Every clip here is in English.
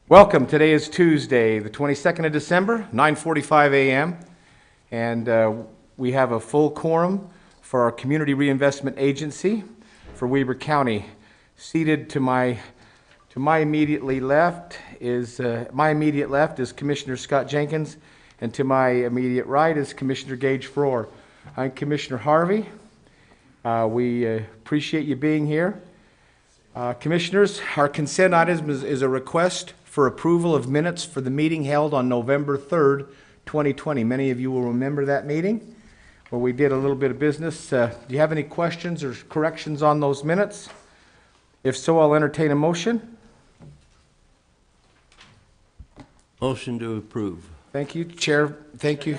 Welcome. Today is Tuesday, the 22nd of December, 9:45 a.m. And we have a full quorum for our Community Reinvestment Agency for Weber County. Seated to my immediate left is Commissioner Scott Jenkins, and to my immediate right is Commissioner Gage Frohr. I'm Commissioner Harvey. We appreciate you being here. Commissioners, our consent item is a request for approval of minutes for the meeting held on November 3rd, 2020. Many of you will remember that meeting where we did a little bit of business. Do you have any questions or corrections on those minutes? If so, I'll entertain a motion. Motion to approve. Thank you, Chair. Thank you.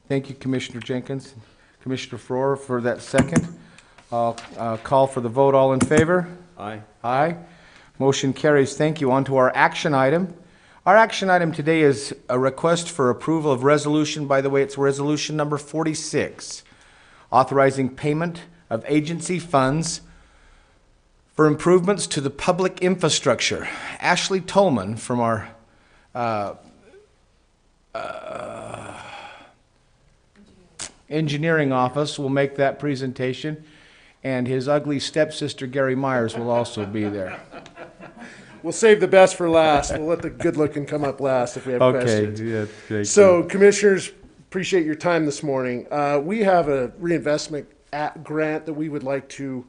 Thank you, Commissioner Jenkins. Commissioner Frohr for that second. I'll call for the vote. All in favor? Aye. Aye. Motion carries. Thank you. On to our action item. Our action item today is a request for approval of resolution. By the way, it's resolution number 46, authorizing payment of agency funds for improvements to the public infrastructure. Ashley Tolman from our engineering office will make that presentation, and his ugly stepsister Gary Myers will also be there. We'll save the best for last. We'll let the good looking come up last if we have questions. Yeah, thank So, you. commissioners, appreciate your time this morning. We have a reinvestment grant that we would like to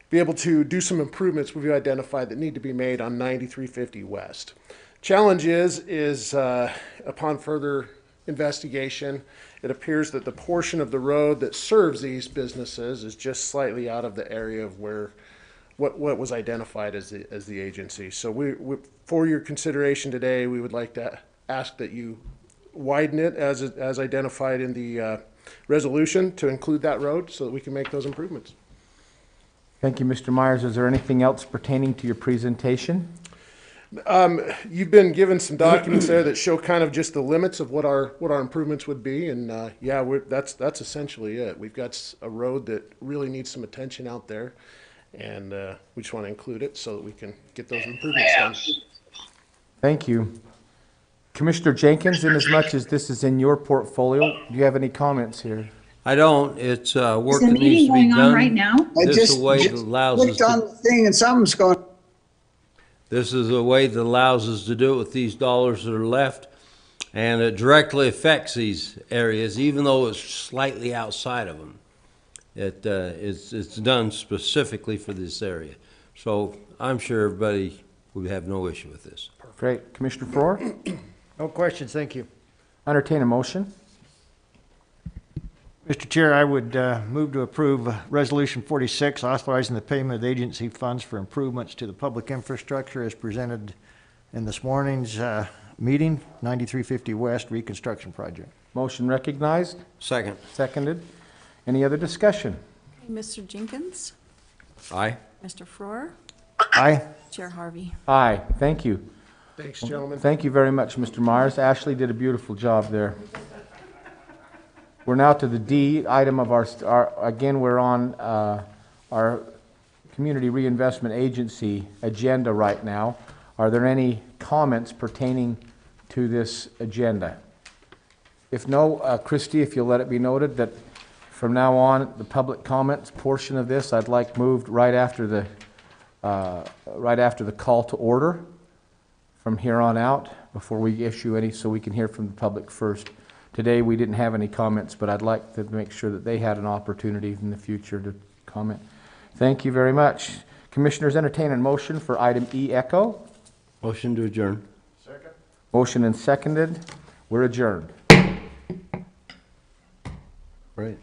be able to do some improvements we've identified that need to be made on 9350 West. Challenge is upon further investigation, it appears that the portion of the road that serves these businesses is just slightly out of the area of where what was identified as the agency. So we for your consideration today, we would like to ask that you widen it as identified in the resolution to include that road so that we can make those improvements. Thank you, Mr. Myers. Is there anything else pertaining to your presentation? You've been given some documents there that show kind of just the limits of what our improvements would be, and yeah, that's essentially it. We've got a road that really needs some attention out there, and we just want to include it so that we can get those improvements done. Thank you. Commissioner Jenkins, in as much as this is in your portfolio, do you have any comments here? I don't. It's work Is the that needs meeting to be going done. on right now? This is a way that allows us clicked on to, the thing and something's going. this is a way that allows us to do it with these dollars that are left, and it directly affects these areas, even though it's slightly outside of them. It's done specifically for this area. So I'm sure everybody would have no issue with this. Great. Commissioner Frohr? No questions, thank you. Entertain a motion. Mr. Chair, I would move to approve Resolution 46, authorizing the payment of agency funds for improvements to the public infrastructure as presented in this morning's meeting, 9350 West Reconstruction Project. Motion recognized. Second. Seconded. Any other discussion? Mr. Jenkins, Aye. Mr. Frohr, Aye. Chair Harvey. Aye. Thank you. Thanks, gentlemen. Thank you very much, Mr. Myers. Ashley did a beautiful job there. We're now to the D item of our again, we're on our Community Reinvestment Agency agenda right now. Are there any comments pertaining to this agenda? If no, Christy, if you'll let it be noted that from now on, the public comments portion of this, I'd like moved right after the call to order from here on out, before we issue any, so we can hear from the public first. Today, we didn't have any comments, but I'd like to make sure that they had an opportunity in the future to comment. Thank you very much. Commissioners, entertain a motion for item E echo. Motion to adjourn. Second. Motion and seconded. We're adjourned. Right.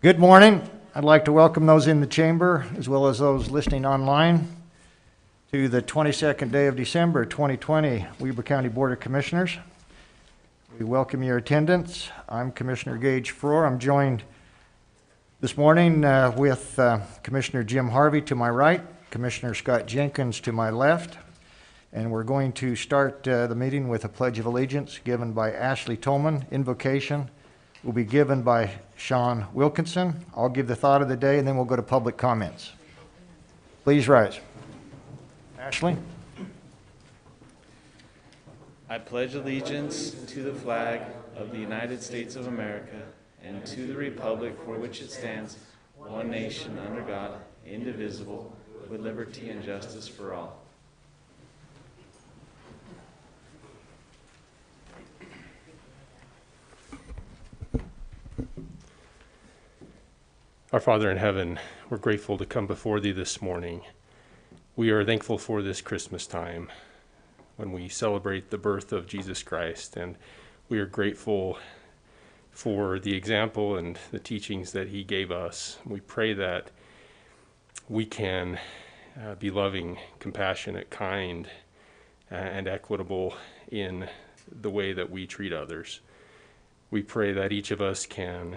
Good morning. I'd like to welcome those in the chamber as well as those listening online to the 22nd day of December 2020 Weber County Board of Commissioners. We welcome your attendance. I'm Commissioner Gage Frohr. I'm joined this morning with Commissioner Jim Harvey to my right, Commissioner Scott Jenkins to my left, and we're going to start the meeting with a Pledge of Allegiance given by Ashley Tolman. Invocation will be given by Sean Wilkinson. I'll give the thought of the day and then we'll go to public comments. Please rise. Ashley? I pledge allegiance to the flag of the United States of America and to the republic for which it stands, one nation under God, indivisible, with liberty and justice for all. Our Father in heaven, we're grateful to come before Thee this morning. We are thankful for this Christmas time when we celebrate the birth of Jesus Christ, and we are grateful for the example and the teachings that He gave us. We pray that we can be loving, compassionate, kind, and equitable in the way that we treat others. We pray that each of us can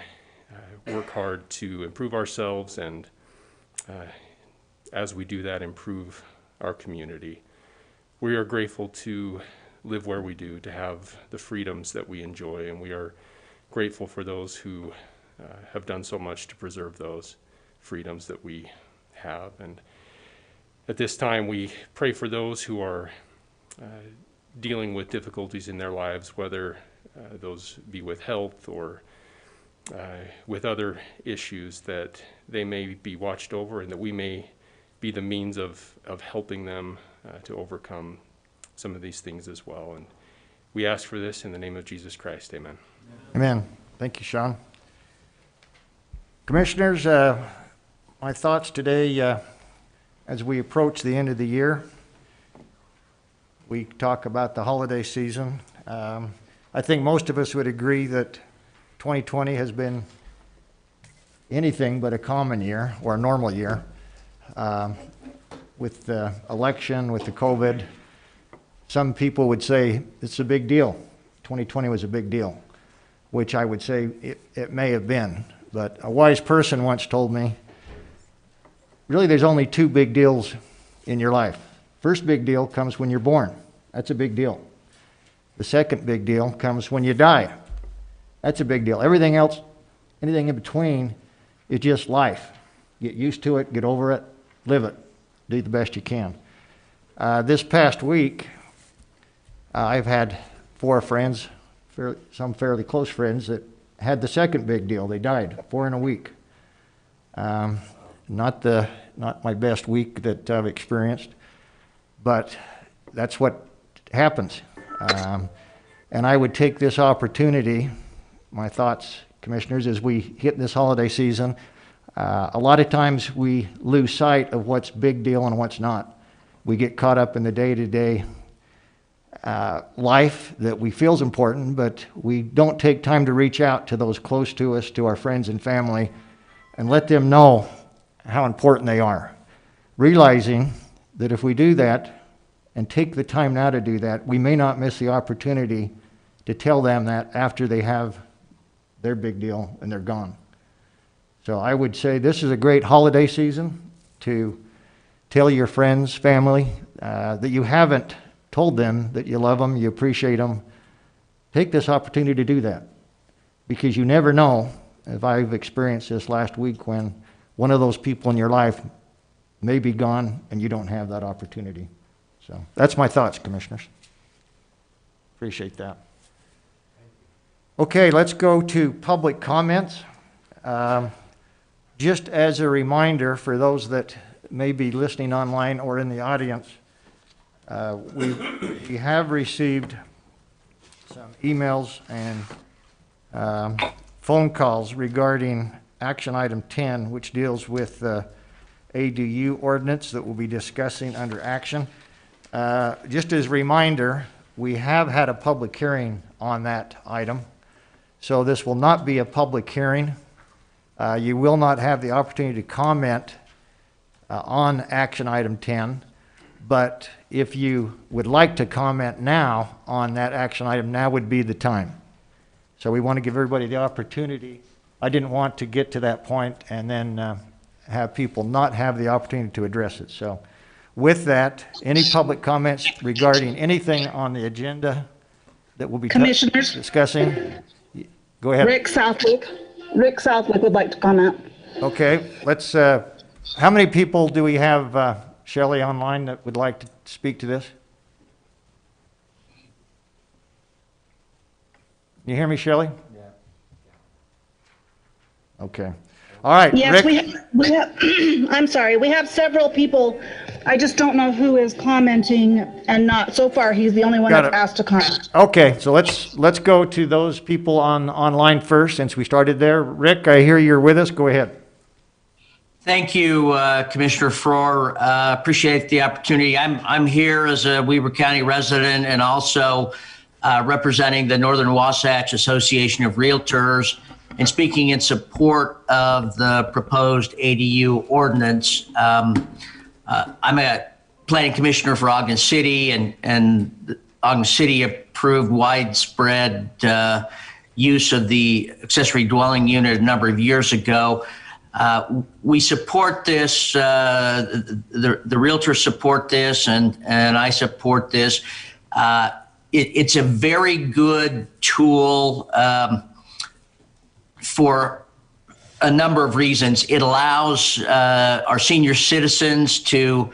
work hard to improve ourselves and as we do that, improve our community. We are grateful to live where we do, to have the freedoms that we enjoy, and we are grateful for those who have done so much to preserve those freedoms that we have. And at this time, we pray for those who are dealing with difficulties in their lives, whether those be with health or with other issues, that they may be watched over and that we may be the means of helping them to overcome some of these things as well. And we ask for this in the name of Jesus Christ. Amen. Amen. Thank you, Sean. Commissioners, my thoughts today as we approach the end of the year, we talk about the holiday season. I think most of us would agree that 2020 has been anything but a common year or a normal year. With the election, with the COVID, some people would say it's a big deal. 2020 was a big deal, which I would say it may have been. But a wise person once told me, really there's only two big deals in your life. First big deal comes when you're born. That's a big deal. The second big deal comes when you die. That's a big deal. Everything else, anything in between, is just life. Get used to it, get over it, live it, do the best you can. This past week, I've had 4 friends, some fairly close friends, that had the second big deal. They died, 4 in a week. Not my best week that I've experienced, but that's what happens. And I would take this opportunity, my thoughts, Commissioners, as we hit this holiday season. A lot of times we lose sight of what's big deal and what's not. We get caught up in the day-to-day life that we feel is important, but we don't take time to reach out to those close to us, to our friends and family, and let them know how important they are. Realizing that if we do that and take the time now to do that, we may not miss the opportunity to tell them that after they have their big deal and they're gone. So I would say this is a great holiday season to tell your friends, family, that you haven't told them that you love them, you appreciate them. Take this opportunity to do that, because you never know, if I've experienced this last week, when one of those people in your life may be gone and you don't have that opportunity. So that's my thoughts, Commissioners. Appreciate that. Okay, let's go to public comments. Just as a reminder for those that may be listening online or in the audience, we have received some emails and phone calls regarding action item 10, which deals with the ADU ordinance that we'll be discussing under action. Just as a reminder, we have had a public hearing on that item. So this will not be a public hearing. You will not have the opportunity to comment on action item 10, but if you would like to comment now on that action item, now would be the time. So we want to give everybody the opportunity. I didn't want to get to that point and then have people not have the opportunity to address it. So with that, any public comments regarding anything on the agenda that we'll be Commissioners? discussing? Go ahead. Rick Southwick would like to comment. Okay, let's, how many people do we have, Shelley, online that would like to speak to this? You hear me, Shelley? Yeah. Okay. All right, Yes, Rick? we have, I'm sorry, we have several people. I just don't know who is commenting and not, so far, he's the only one Got that's it. asked to comment. Okay, so let's go to those people online first, since we started there. Rick, I hear you're with us. Go ahead. Thank you, Commissioner Frohr. Appreciate the opportunity. I'm here as a Weber County resident and also representing the Northern Wasatch Association of Realtors and speaking in support of the proposed ADU ordinance. I'm a planning commissioner for Ogden City, and Ogden City approved widespread use of the accessory dwelling unit a number of years ago. We support this, the realtors support this, and I support this. It's a very good tool for a number of reasons. It allows our senior citizens to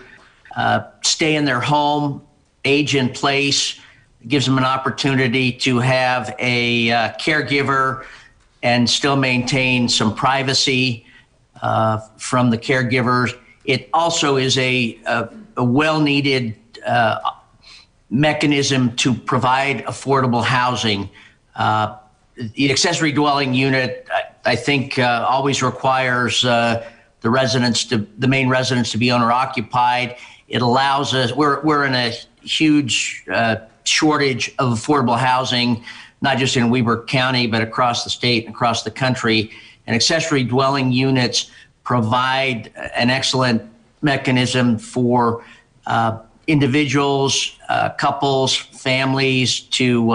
stay in their home, age in place. It gives them an opportunity to have a caregiver and still maintain some privacy from the caregivers. It also is a well-needed mechanism to provide affordable housing. The accessory dwelling unit, I think, always requires the main residence to be owner occupied. It allows us, we're in a huge shortage of affordable housing, not just in Weber County, but across the state and across the country. And accessory dwelling units provide an excellent mechanism for individuals, couples, families to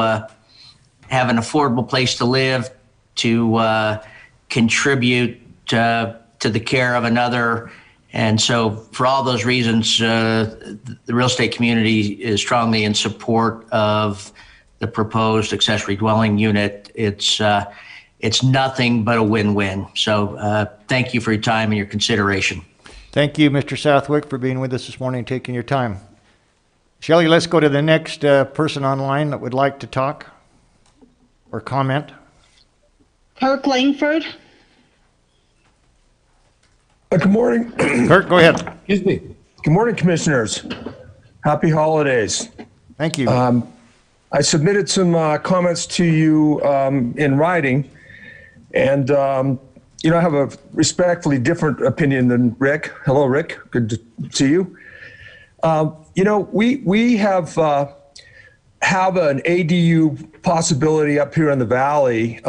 have an affordable place to live, to contribute to the care of another. And so for all those reasons, the real estate community is strongly in support of the proposed accessory dwelling unit. It's nothing but a win-win. So thank you for your time and your consideration. Thank you, Mr. Southwick, for being with us this morning and taking your time. Shelley, let's go to the next person online that would like to talk or comment. Kirk Langford? Good morning. Kirk, go ahead. Excuse me. Good morning, Commissioners. Happy holidays. Thank you. I submitted some comments to you in writing, and I have a respectfully different opinion than Rick. Hello, Rick. Good to see you. We have an ADU possibility up here in the valley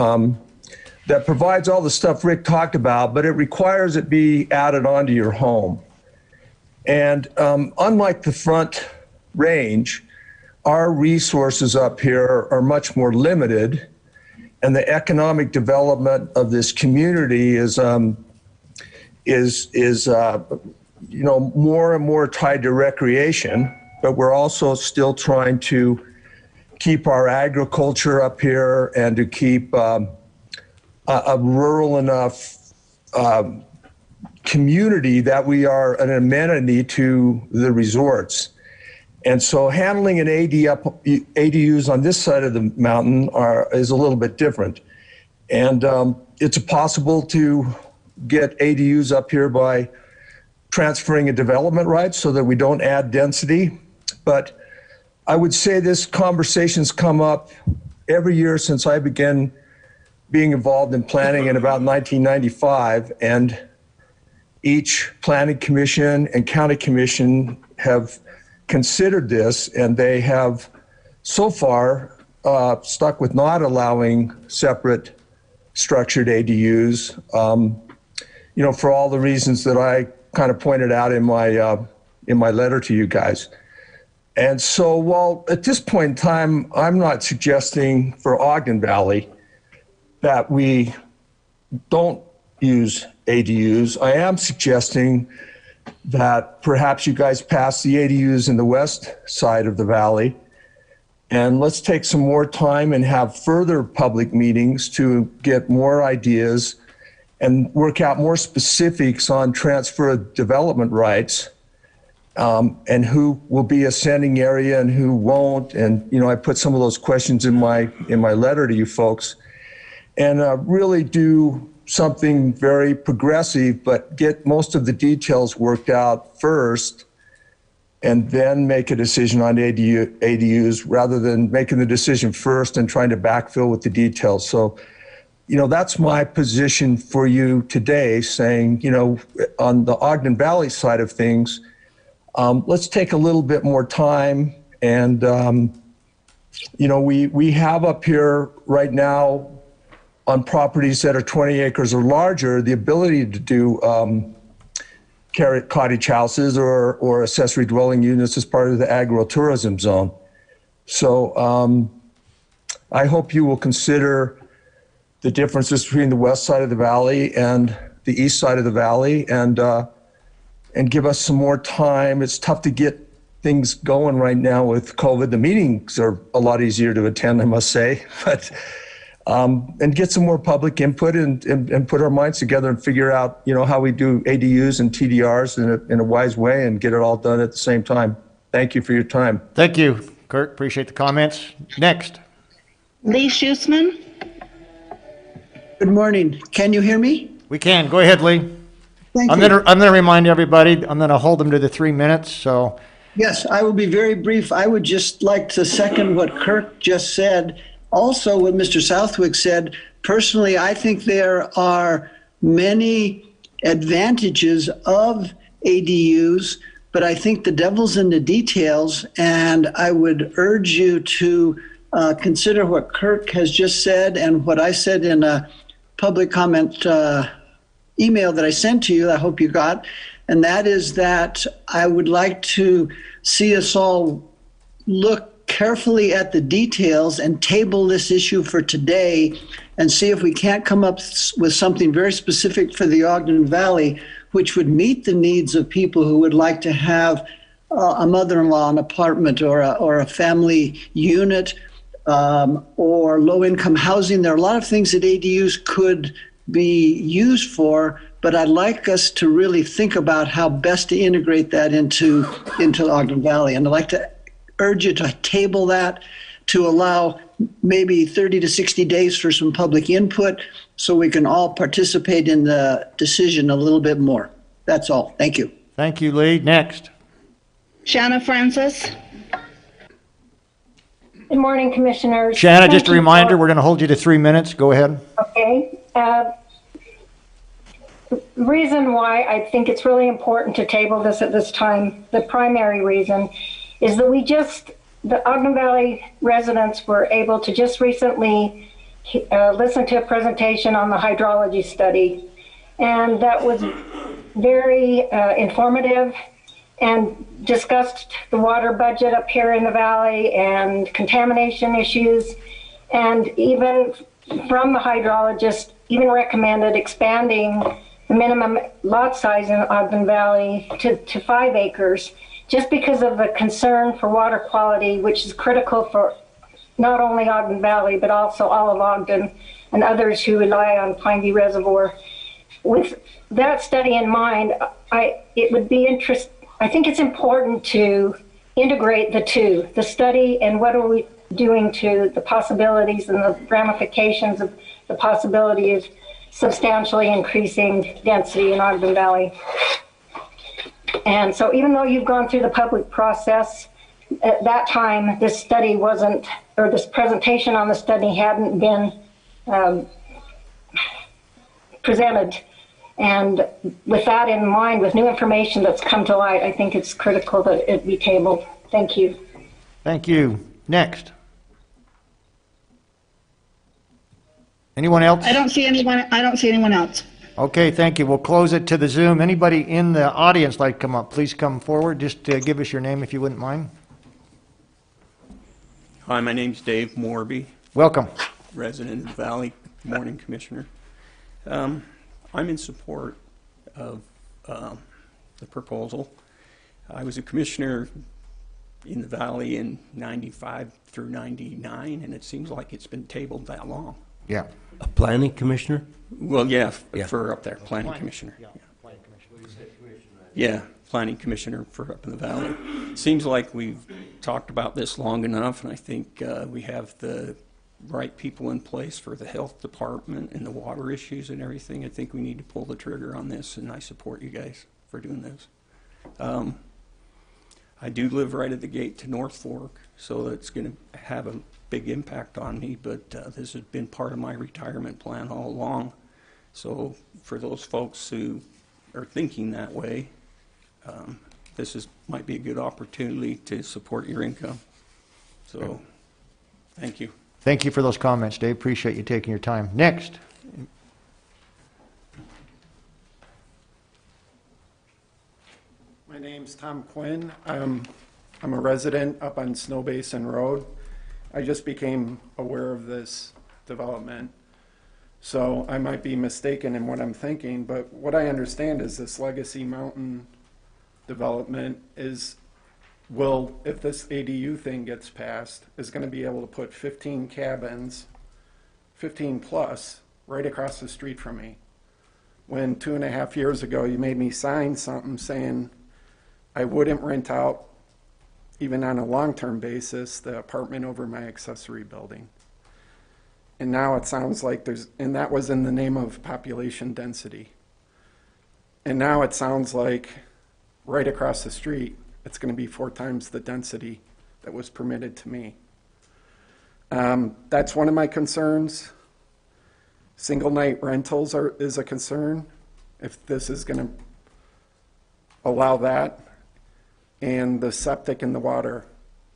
that provides all the stuff Rick talked about, but it requires it be added onto your home. And unlike the Front Range, our resources up here are much more limited, and the economic development of this community is more and more tied to recreation. But we're also still trying to keep our agriculture up here and to keep a rural enough community that we are an amenity to the resorts. And so handling an ADUs on this side of the mountain is a little bit different. And it's possible to get ADUs up here by transferring a development right so that we don't add density. But I would say this conversation's come up every year since I began being involved in planning in about 1995, and each planning commission and county commission have considered this, and they have so far stuck with not allowing separate structured ADUs. for all the reasons that I kind of pointed out in my letter to you guys. And so, while at this point in time, I'm not suggesting for Ogden Valley that we don't use ADUs, I am suggesting that perhaps you guys pass the ADUs in the west side of the valley, and let's take some more time and have further public meetings to get more ideas and work out more specifics on transfer of development rights, and who will be a sending area and who won't. And, I put some of those questions in my letter to you folks, and really do something very progressive, but get most of the details worked out first, and then make a decision on ADUs rather than making the decision first and trying to backfill with the details. So, that's my position for you today, saying, on the Ogden Valley side of things, let's take a little bit more time. And, we have up here right now on properties that are 20 acres or larger, the ability to do cottage houses or accessory dwelling units as part of the agro-tourism zone. So I hope you will consider the differences between the west side of the valley and the east side of the valley, and give us some more time. It's tough to get things going right now with COVID. The meetings are a lot easier to attend, I must say, but and get some more public input and put our minds together and figure out, how we do ADUs and TDRs in a wise way and get it all done at the same time. Thank you for your time. Thank you, Kirk. Appreciate the comments. Next. Lee Schussman. Good morning. Can you hear me? We can. Go ahead, Lee. Thank I'm you. gonna remind everybody, I'm gonna hold them to the 3 minutes, so. Yes, I will be very brief. I would just like to second what Kirk just said. Also, what Mr. Southwick said, personally, I think there are many advantages of ADUs, but I think the devil's in the details, and I would urge you to consider what Kirk has just said and what I said in a public comment email that I sent to you, I hope you got, and that is that I would like to see us all look carefully at the details and table this issue for today and see if we can't come up with something very specific for the Ogden Valley, which would meet the needs of people who would like to have a mother-in-law, an apartment, or a family unit, or low-income housing. There are a lot of things that ADUs could be used for, but I'd like us to really think about how best to integrate that into the Ogden Valley. And I'd like to urge you to table that, to allow maybe 30 to 60 days for some public input so we can all participate in the decision a little bit more. That's all. Thank you. Thank you, Lee. Next. Shanna Francis. Good morning, Commissioners. Shanna, just a reminder, we're going to hold you to 3 minutes. Go ahead. Okay. The reason why I think it's really important to table this at this time, the primary reason, is that the Ogden Valley residents were able to just recently listen to a presentation on the hydrology study. And that was very informative and discussed the water budget up here in the valley and contamination issues. And even from the hydrologist, even recommended expanding the minimum lot size in Ogden Valley to 5 acres, just because of the concern for water quality, which is critical for not only Ogden Valley, but also all of Ogden and others who rely on Pineview Reservoir. With that study in mind, I think it's important to integrate the two, the study and what are we doing to the possibilities and the ramifications of the possibility of substantially increasing density in Ogden Valley. And so even though you've gone through the public process, at that time, this study wasn't, or this presentation on the study hadn't been presented. And with that in mind, with new information that's come to light, I think it's critical that it be tabled. Thank you. Thank you. Next. Anyone else? I don't see anyone else. Okay, thank you. We'll close it to the Zoom. Anybody in the audience like to come up, please come forward. Just give us your name if you wouldn't mind. Hi, my name's Dave Morby, Welcome. resident of the Valley. Good morning, Commissioner. I'm in support of the proposal. I was a commissioner in the Valley in 95 through 99, and it seems like it's been tabled that long. Yeah. A planning commissioner? Well, yeah, Yeah. for up there, planning commissioner. Yeah, planning commissioner. Yeah, planning commissioner for up in the Valley. Seems like we've talked about this long enough, and I think we have the right people in place for the health department and the water issues and everything. I think we need to pull the trigger on this, and I support you guys for doing this. I do live right at the gate to North Fork, so that's going to have a big impact on me, but this has been part of my retirement plan all along. So for those folks who are thinking that way, might be a good opportunity to support your income. So, thank you. Thank you for those comments, Dave. Appreciate you taking your time. Next. My name's Tom Quinn. I'm a resident up on Snow Basin Road. I just became aware of this development, so I might be mistaken in what I'm thinking, but what I understand is this Legacy Mountain development if this ADU thing gets passed, is going to be able to put 15 cabins, 15 plus, right across the street from me. When 2.5 years ago you made me sign something saying I wouldn't rent out, even on a long-term basis, the apartment over my accessory building. And now it sounds like and that was in the name of population density. And now it sounds like right across the street, it's going to be 4 times the density that was permitted to me. That's one of my concerns. Single night rentals is a concern, if this is going to allow that. And the septic and the water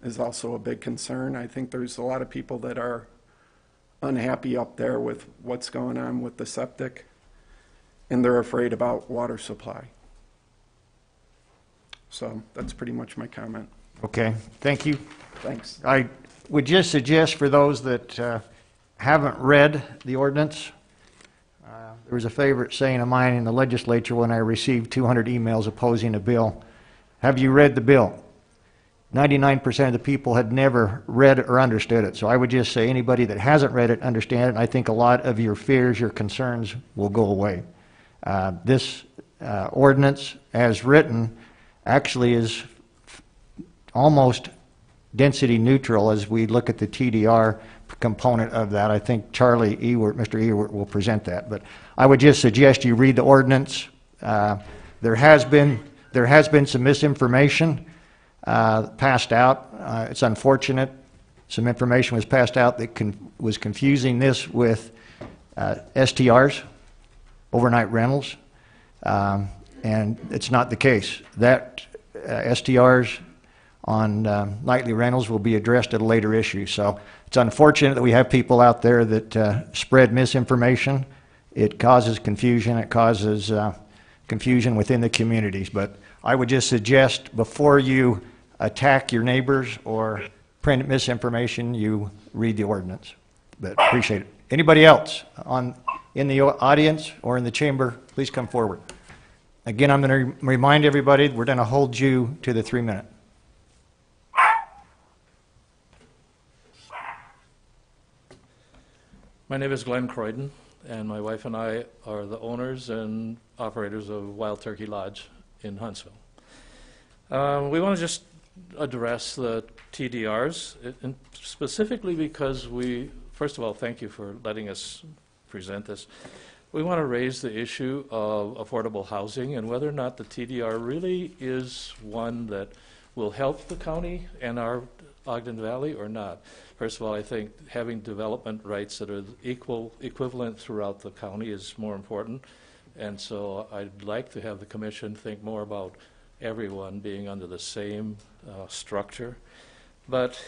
is also a big concern. I think there's a lot of people that are unhappy up there with what's going on with the septic, and they're afraid about water supply. So that's pretty much my comment. Okay, thank you. Thanks. I would just suggest for those that haven't read the ordinance, there was a favorite saying of mine in the legislature when I received 200 emails opposing a bill. Have you read the bill? 99% of the people had never read or understood it. So I would just say anybody that hasn't read it, understand it, and I think a lot of your fears, your concerns will go away. This ordinance, as written, actually is almost density neutral as we look at the TDR component of that. I think Charlie Ewert, Mr. Ewert, will present that. But I would just suggest you read the ordinance. There has been some misinformation passed out. It's unfortunate. Some information was passed out that was confusing this with STRs, overnight rentals, and it's not the case. That STRs on nightly rentals will be addressed at a later issue. So it's unfortunate that we have people out there that spread misinformation. It causes confusion. It causes confusion within the communities. But I would just suggest before you attack your neighbors or print misinformation, you read the ordinance. But appreciate it. Anybody else in the audience or in the chamber, please come forward. Again, I'm going to remind everybody, we're going to hold you to the 3-minute. My name is Glenn Croydon, and my wife and I are the owners and operators of Wild Turkey Lodge in Huntsville. We want to just address the TDRs, and specifically because first of all, thank you for letting us present this. We want to raise the issue of affordable housing and whether or not the TDR really is one that will help the county and our Ogden Valley or not. First of all, I think having development rights that are equivalent throughout the county is more important. And so I'd like to have the commission think more about everyone being under the same structure. But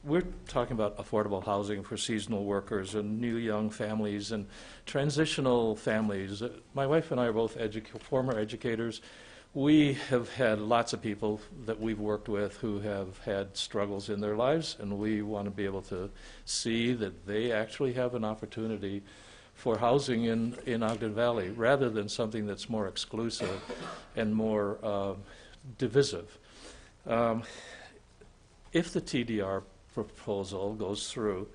we're talking about affordable housing for seasonal workers and new young families and transitional families. My wife and I are both former educators. We have had lots of people that we've worked with who have had struggles in their lives, and we want to be able to see that they actually have an opportunity for housing in Ogden Valley, rather than something that's more exclusive and more divisive. If the TDR proposal goes through,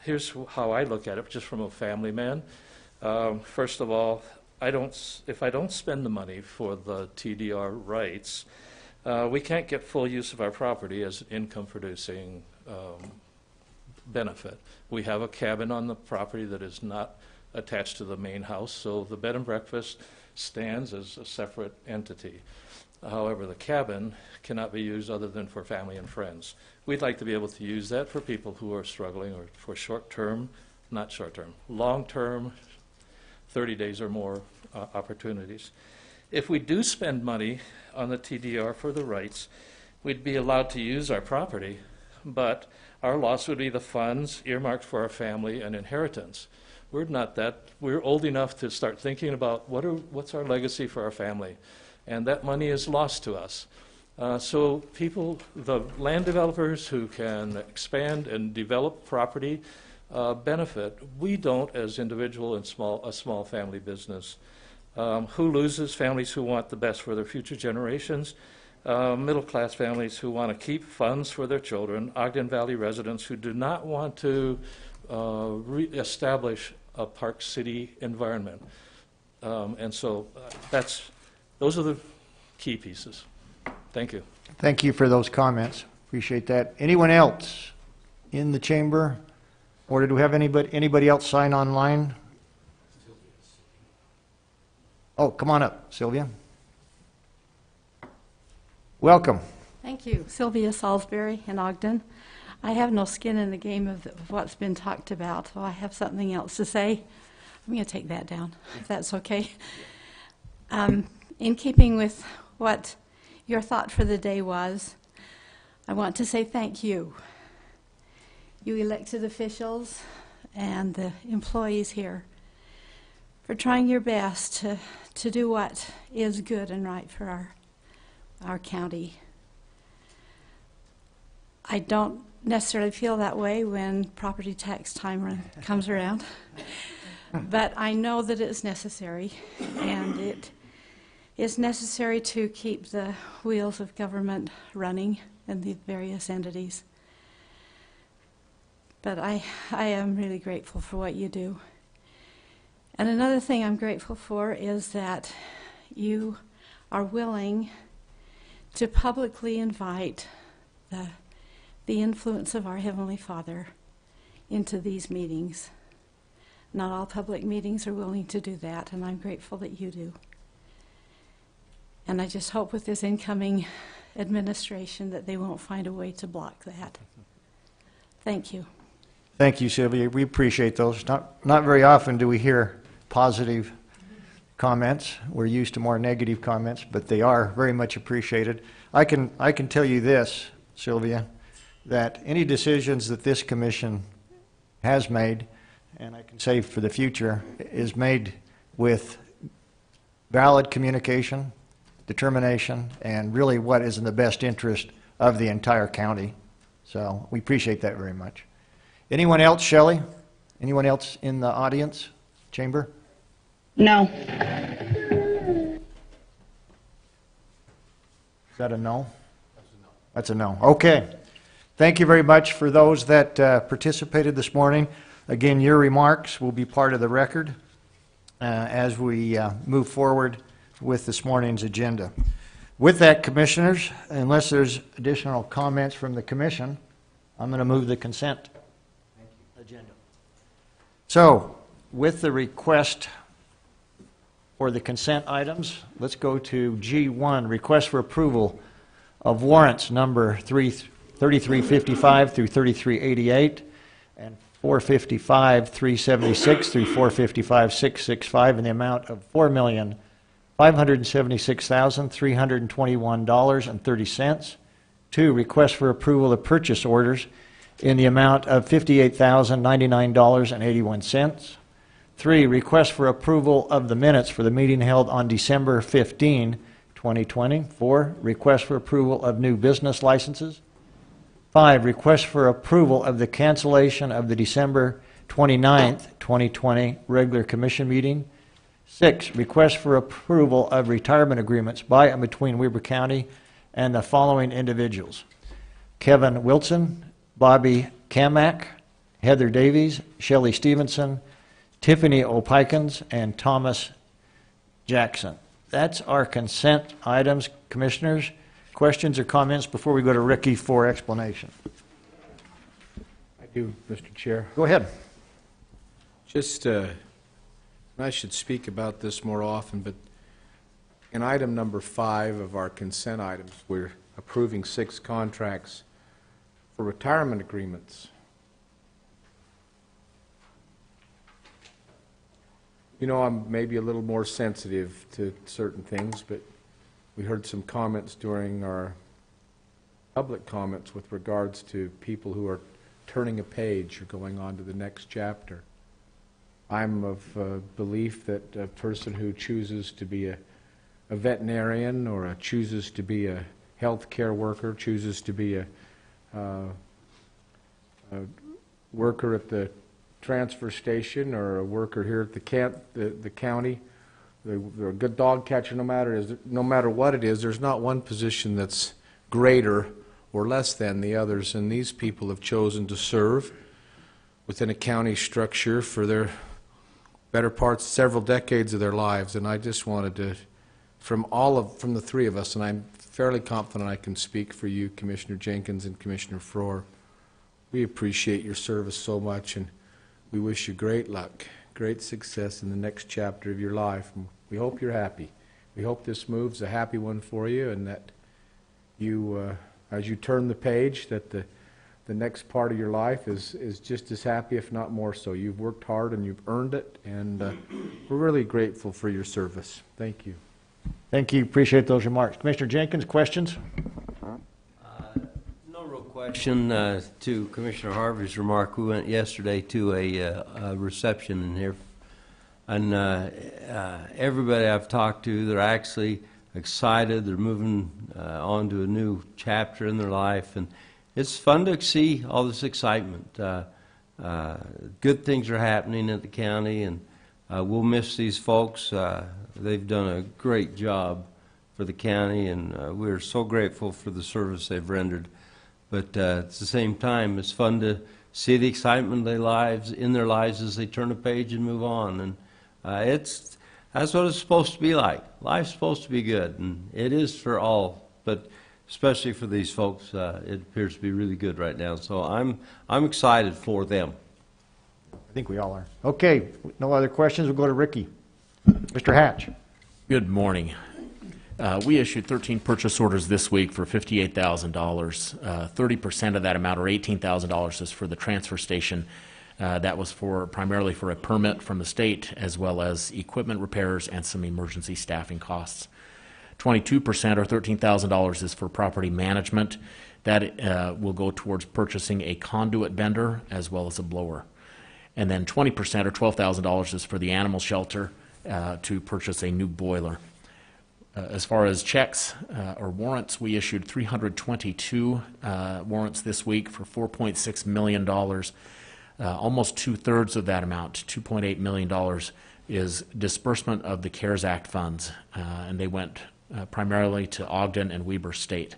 here's how I look at it, just from a family man. First of all, if I don't spend the money for the TDR rights, we can't get full use of our property as an income-producing benefit. We have a cabin on the property that is not attached to the main house, so the bed and breakfast stands as a separate entity. However, the cabin cannot be used other than for family and friends. We'd like to be able to use that for people who are struggling, or for short-term, not short-term, long-term, 30 days or more opportunities. If we do spend money on the TDR for the rights, we'd be allowed to use our property, but our loss would be the funds earmarked for our family and inheritance. We're old enough to start thinking about what's our legacy for our family, and that money is lost to us. So people, the land developers who can expand and develop property, benefit. We don't, as individual and a small family business. Who loses? Families who want the best for their future generations, middle-class families who want to keep funds for their children, Ogden Valley residents who do not want to re-establish a Park City environment. And so those are the key pieces. Thank you. Thank you for those comments. Appreciate that. Anyone else in the chamber? Or did we have anybody else sign online? Oh, come on up, Sylvia. Welcome. Thank you. Sylvia Salisbury in Ogden. I have no skin in the game of what's been talked about, so I have something else to say. I'm going to take that down, if that's okay. In keeping with what your thought for the day was, I want to say thank you. You elected officials and the employees here for trying your best to do what is good and right for our county. I don't necessarily feel that way when property tax time comes around, but I know that it's necessary, and it is necessary to keep the wheels of government running in the various entities. But I am really grateful for what you do. And another thing I'm grateful for is that you are willing to publicly invite the influence of our Heavenly Father into these meetings. Not all public meetings are willing to do that, and I'm grateful that you do. And I just hope with this incoming administration that they won't find a way to block that. Thank you. Thank you, Sylvia. We appreciate those. Not very often do we hear positive comments. We're used to more negative comments, but they are very much appreciated. I can tell you this, Sylvia, that any decisions that this commission has made, and I can say for the future, is made with valid communication, determination, and really what is in the best interest of the entire county. So we appreciate that very much. Anyone else, Shelley? Anyone else in the audience, chamber? No. Is that a no? That's a no. Okay. Thank you very much for those that participated this morning. Again, your remarks will be part of the record as we move forward with this morning's agenda. With that, commissioners, unless there's additional comments from the commission, I'm going to move the consent agenda. So, with the request for the consent items, let's go to G1, request for approval of warrants number 3355 through 3388 and 455 376 through 455 665 in the amount of $4,576,321.30 2, request for approval of purchase orders in the amount of $58,099.81. 3, request for approval of the minutes for the meeting held on December 15, 2020. 4, request for approval of new business licenses. 5, request for approval of the cancellation of the December 29th, 2020 regular commission meeting. 6, request for approval of retirement agreements by and between Weber County and the following individuals: Kevin Wilson, Bobby Kamak, Heather Davies, Shelley Stevenson, Tiffany Opikins, and Thomas Jackson. That's our consent items. Commissioners, questions or comments before we go to Ricky for explanation? I do, Mr. Chair. Go ahead. Just, I should speak about this more often, but in item number 5 of our consent items, we're approving 6 contracts for retirement agreements. You know, I'm maybe a little more sensitive to certain things, but we heard some comments during our public comments with regards to people who are turning a page or going on to the next chapter. I'm of belief that a person who chooses to be a veterinarian or chooses to be a healthcare worker, chooses to be a worker at the transfer station or a worker here at the county, they're a good dog catcher. No matter what it is, there's not one position that's greater or less than the others, and these people have chosen to serve within a county structure for their better parts, several decades of their lives. And I just wanted to, from the 3 of us, and I'm fairly confident I can speak for you, Commissioner Jenkins and Commissioner Frohr, we appreciate your service so much, and we wish you great luck, great success in the next chapter of your life. And we hope you're happy. We hope this move's a happy one for you, and that you, as you turn the page, that the next part of your life is just as happy, if not more so. You've worked hard and you've earned it, and we're really grateful for your service. Thank you. Thank you. Appreciate those remarks. Commissioner Jenkins, questions? No real question to Commissioner Harvey's remark. We went yesterday to a reception in here, and everybody I've talked to, they're actually excited. They're moving on to a new chapter in their life, and it's fun to see all this excitement. Good things are happening at the county, and we'll miss these folks. They've done a great job for the county, and we're so grateful for the service they've rendered. But at the same time, it's fun to see the excitement in their lives as they turn a page and move on. And that's what it's supposed to be like. Life's supposed to be good, and it is for all, but especially for these folks, it appears to be really good right now. So I'm excited for them. I think we all are. Okay, no other questions. We'll go to Ricky. Mr. Hatch. Good morning. We issued 13 purchase orders this week for $58,000. 30% of that amount, or $18,000, is for the transfer station. That was primarily for a permit from the state, as well as equipment repairs and some emergency staffing costs. 22%, or $13,000, is for property management. That will go towards purchasing a conduit bender as well as a blower. And then 20%, or $12,000, is for the animal shelter to purchase a new boiler. As far as checks or warrants, we issued 322 warrants this week for $4.6 million. Almost 2/3 of that amount, $2.8 million, is disbursement of the CARES Act funds, and they went primarily to Ogden and Weber State.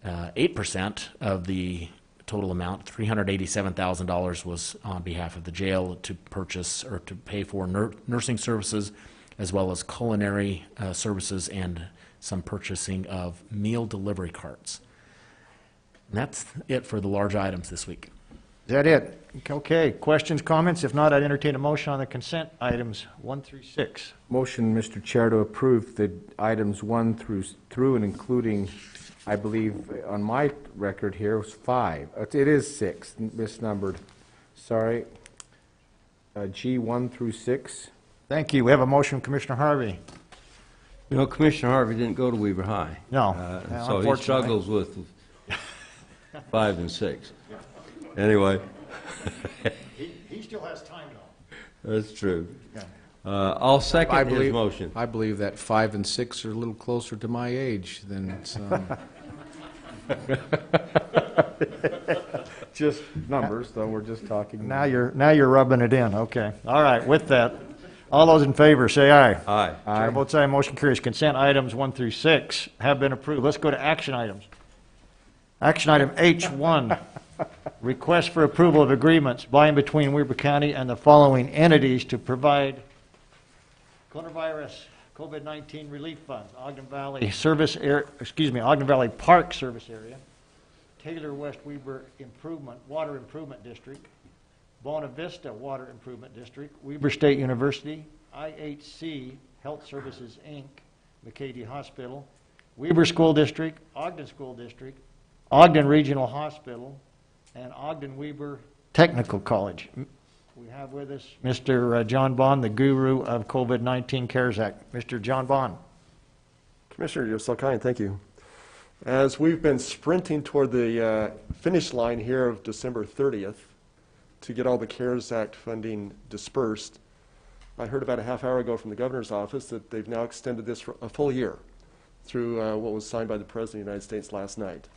8% of the total amount, $387,000, was on behalf of the jail to purchase or to pay for nursing services, as well as culinary services and some purchasing of meal delivery carts. And that's it for the large items this week. Is that it? Okay, questions, comments? If not, I'd entertain a motion on the consent items 1 through 6. Motion, Mr. Chair, to approve the items 1 through and including, I believe, on my record here, was 5. It is 6, misnumbered. Sorry. G 1 through 6. Thank you. We have a motion, Commissioner Harvey. You know, Commissioner Harvey didn't go to Weber High. No, so he struggles with 5 and 6. Anyway. He still has time, though. That's true. I'll second his motion. I believe that 5 and 6 are a little closer to my age than some. Just numbers, though, we're just talking. Now you're rubbing it in, okay. All right, with that, all those in favor, say aye. Aye. Chair votes aye, motion carries. Consent items 1 through 6 have been approved. Let's go to action items. Action item H1, request for approval of agreements by and between Weber County and the following entities to provide coronavirus COVID-19 relief funds: Ogden Valley Ogden Valley Park Service Area, Taylor West Weber Water Improvement District, Buena Vista Water Improvement District, Weber State University, IHC Health Services, Inc., McCady Hospital, Weber School District, Ogden School District, Ogden Regional Hospital, and Ogden Weber Technical College. We have with us Mr. John Bond, the guru of COVID-19 CARES Act. Mr. John Bond. Commissioner, you're so kind. Thank you. As we've been sprinting toward the finish line here of December 30th to get all the CARES Act funding dispersed, I heard about a half hour ago from the governor's office that they've now extended this for a full year through what was signed by the President of the United States last night.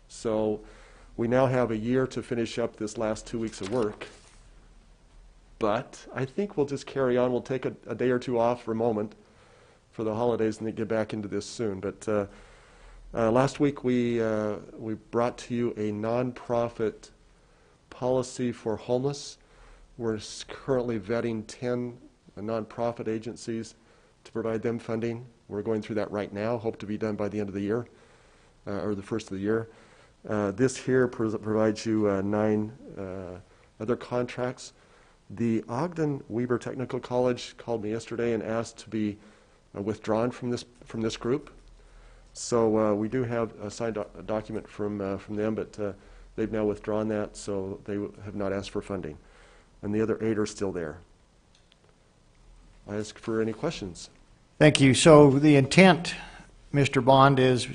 So we now have a year to finish up this last 2 weeks of work. But I think we'll just carry on. We'll take a day or two off for a moment for the holidays and then get back into this soon. But last week we brought to you a nonprofit policy for homeless. We're currently vetting 10 nonprofit agencies to provide them funding. We're going through that right now. Hope to be done by the end of the year, or the first of the year. This here provides you 9 other contracts. The Ogden Weber Technical College called me yesterday and asked to be withdrawn from this group. So we do have a signed document from them, but they've now withdrawn that, so they have not asked for funding. And the other 8 are still there. I ask for any questions. Thank you. So the intent, Mr. Bond, is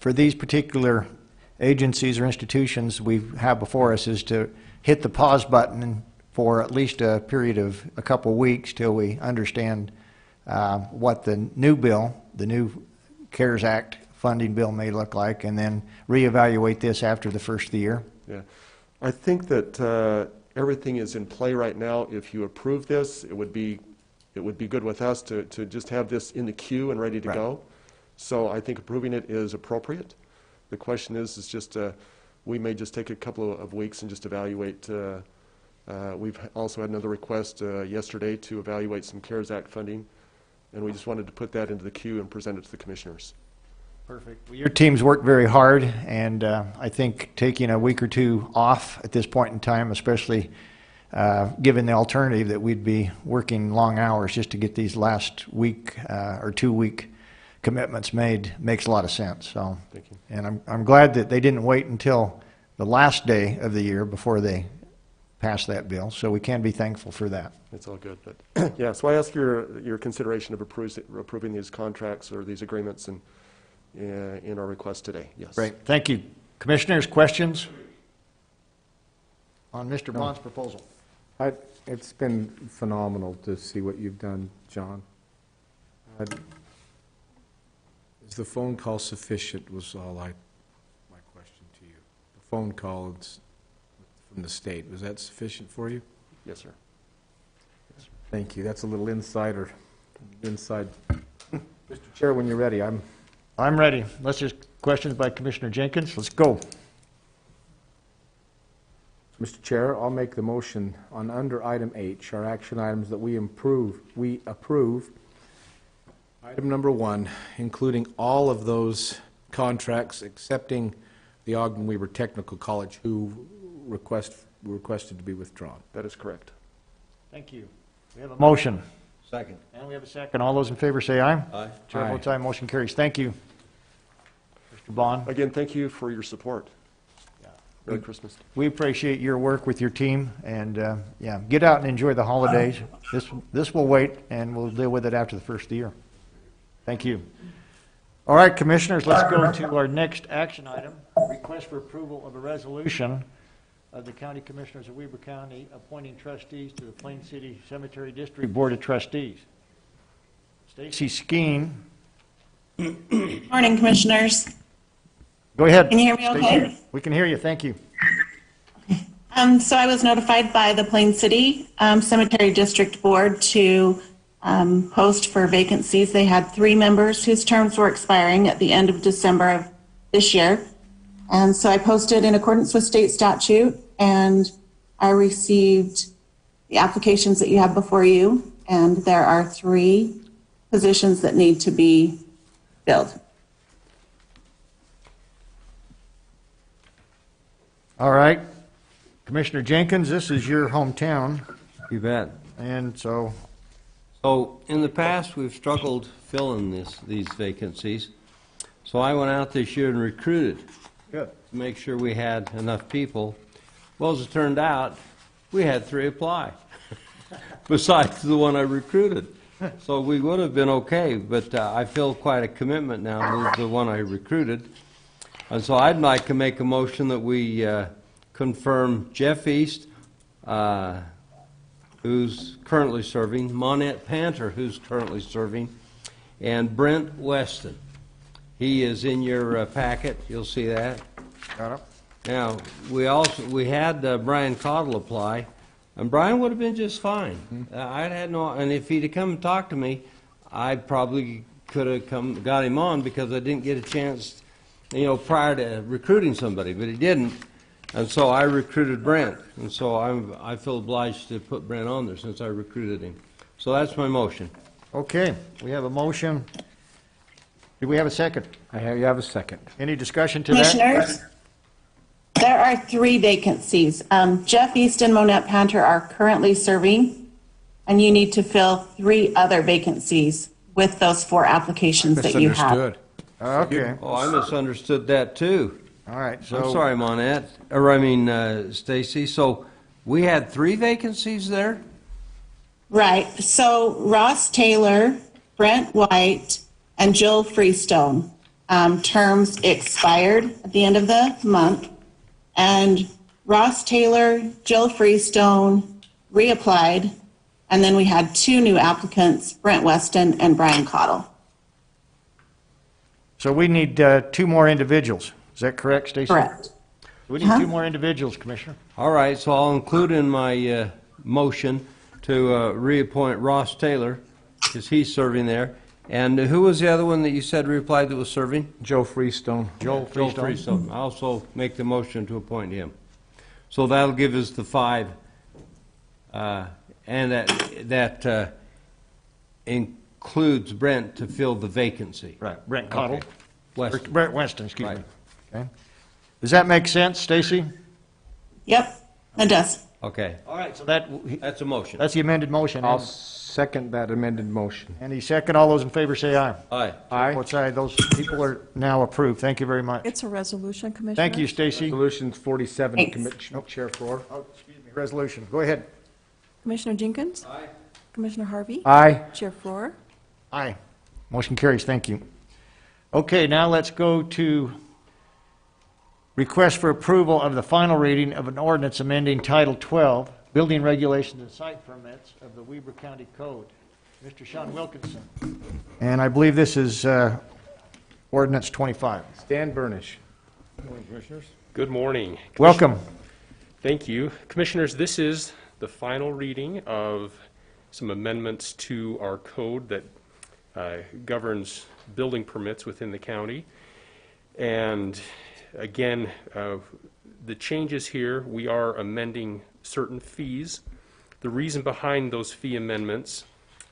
for these particular agencies or institutions we have before us is to hit the pause button for at least a period of a couple of weeks till we understand what the new bill, the new CARES Act funding bill may look like, and then reevaluate this after the first of the year. Yeah, I think that everything is in play right now. If you approve this, it would be good with us to just have this in the queue and ready to go. So I think approving it is appropriate. The question is just we may just take a couple of weeks and just evaluate. We've also had another request yesterday to evaluate some CARES Act funding, and we just wanted to put that into the queue and present it to the commissioners. Perfect. Well, your team's worked very hard, and I think taking a week or two off at this point in time, especially given the alternative that we'd be working long hours just to get these last week or 2 week commitments made, makes a lot of sense. So, thank you. And I'm glad that they didn't wait until the last day of the year before they passed that bill. So we can be thankful for that. It's all good, but yeah. So I ask your consideration of approving these contracts or these agreements and in our request today. Yes. Great. Thank you, commissioners. Questions on Mr. Bond's proposal? It's been phenomenal to see what you've done, John. Is the phone call sufficient was all my question to you. The phone call from the state, was that sufficient for you? Yes, sir. Yes, sir. Thank you. That's a little inside. Mr. Chair, when you're ready, I'm ready. Let's just questions by Commissioner Jenkins. Let's go. Mr. Chair, I'll make the motion on under item H, our action items that we approve. Item number 1, including all of those contracts excepting the Ogden Weber Technical College who requested to be withdrawn. That is correct. Thank you. We have a motion. Second. And we have a second. All those in favor say aye. Aye. Chair votes aye. Motion carries. Thank you, Mr. Bond. Again, thank you for your support. Merry Christmas. We appreciate your work with your team, and yeah, get out and enjoy the holidays. This will wait, and we'll deal with it after the first of the year. Thank you. All right, Commissioners, let's go to our next action item, request for approval of a resolution of the County Commissioners of Weber County appointing trustees to the Plain City Cemetery District Board of Trustees. Stacy Skeen. Morning, Commissioners. Go ahead. Can you hear me okay? Stacy. We can hear you. Thank you. So I was notified by the Plain City Cemetery District Board to post for vacancies. They had 3 members whose terms were expiring at the end of December of this year. And so I posted in accordance with state statute, and I received the applications that you have before you, and there are 3 positions that need to be filled. All right. Commissioner Jenkins, this is your hometown. You bet. And so in the past, we've struggled filling these vacancies. So I went out this year and recruited. Good. To make sure we had enough people. Well, as it turned out, we had 3 apply, besides the one I recruited. So we would have been okay, but I feel quite a commitment now to the one I recruited. And so I'd like to make a motion that we confirm Jeff East, who's currently serving, Monette Panter, who's currently serving, and Brent Weston. He is in your packet. You'll see that. Got it. Now, we had Brian Cottle apply, and Brian would have been just fine. I'd had no, and if he'd have come and talked to me, I probably could have got him on because I didn't get a chance, prior to recruiting somebody, but he didn't. And so I recruited Brent, and so I feel obliged to put Brent on there since I recruited him. So that's my motion. Okay, we have a motion. Do we have a second? You have a second. Any discussion to that? Commissioners, there are 3 vacancies. Jeff East and Monette Panter are currently serving, and you need to fill 3 other vacancies with those 4 applications that you have. Misunderstood. Okay. Oh, I misunderstood that too. All right. So I'm sorry, Monette, Stacy. So we had 3 vacancies there? Right. So Ross Taylor, Brent White, and Jill Freestone. Terms expired at the end of the month. And Ross Taylor, Jill Freestone reapplied. And then we had 2 new applicants, Brent Weston and Brian Cottle. So we need 2 more individuals. Is that correct, Stacy? Correct. We need 2 more individuals, Commissioner. All right, so I'll include in my motion to reappoint Ross Taylor, because he's serving there. And who was the other one that you said reapplied that was serving? Joe Freestone. Joe Freestone. I also make the motion to appoint him. So that'll give us the 5, and that includes Brent to fill the vacancy. Right, Brent Cottle. Okay. Weston. Brent Weston, excuse Right. me. Okay. Does that make sense, Stacy? Yep, it does. Okay. All right, so That's a motion. that's the amended motion. I'll second that amended motion. Any second, all those in favor say aye. Aye. Aye. Both sides, those people are now approved. Thank you very much. It's a resolution, Commissioner. Thank you, Stacy. Resolution 47, Thanks. Commissioner Chair Floor. Oh, excuse me, resolution. Go ahead. Commissioner Jenkins? Aye. Commissioner Harvey? Aye. Chair Floor? Aye. Motion carries. Thank you. Okay, now let's go to request for approval of the final reading of an ordinance amending Title 12, Building Regulations and Site Permits of the Weber County Code. Mr. Sean Wilkinson. And I believe this is ordinance 25. Stan Burnish. Good morning, Commissioners. Good morning. Welcome. Thank you. Commissioners, this is the final reading of some amendments to our code that governs building permits within the county. And again, the changes here, we are amending certain fees. The reason behind those fee amendments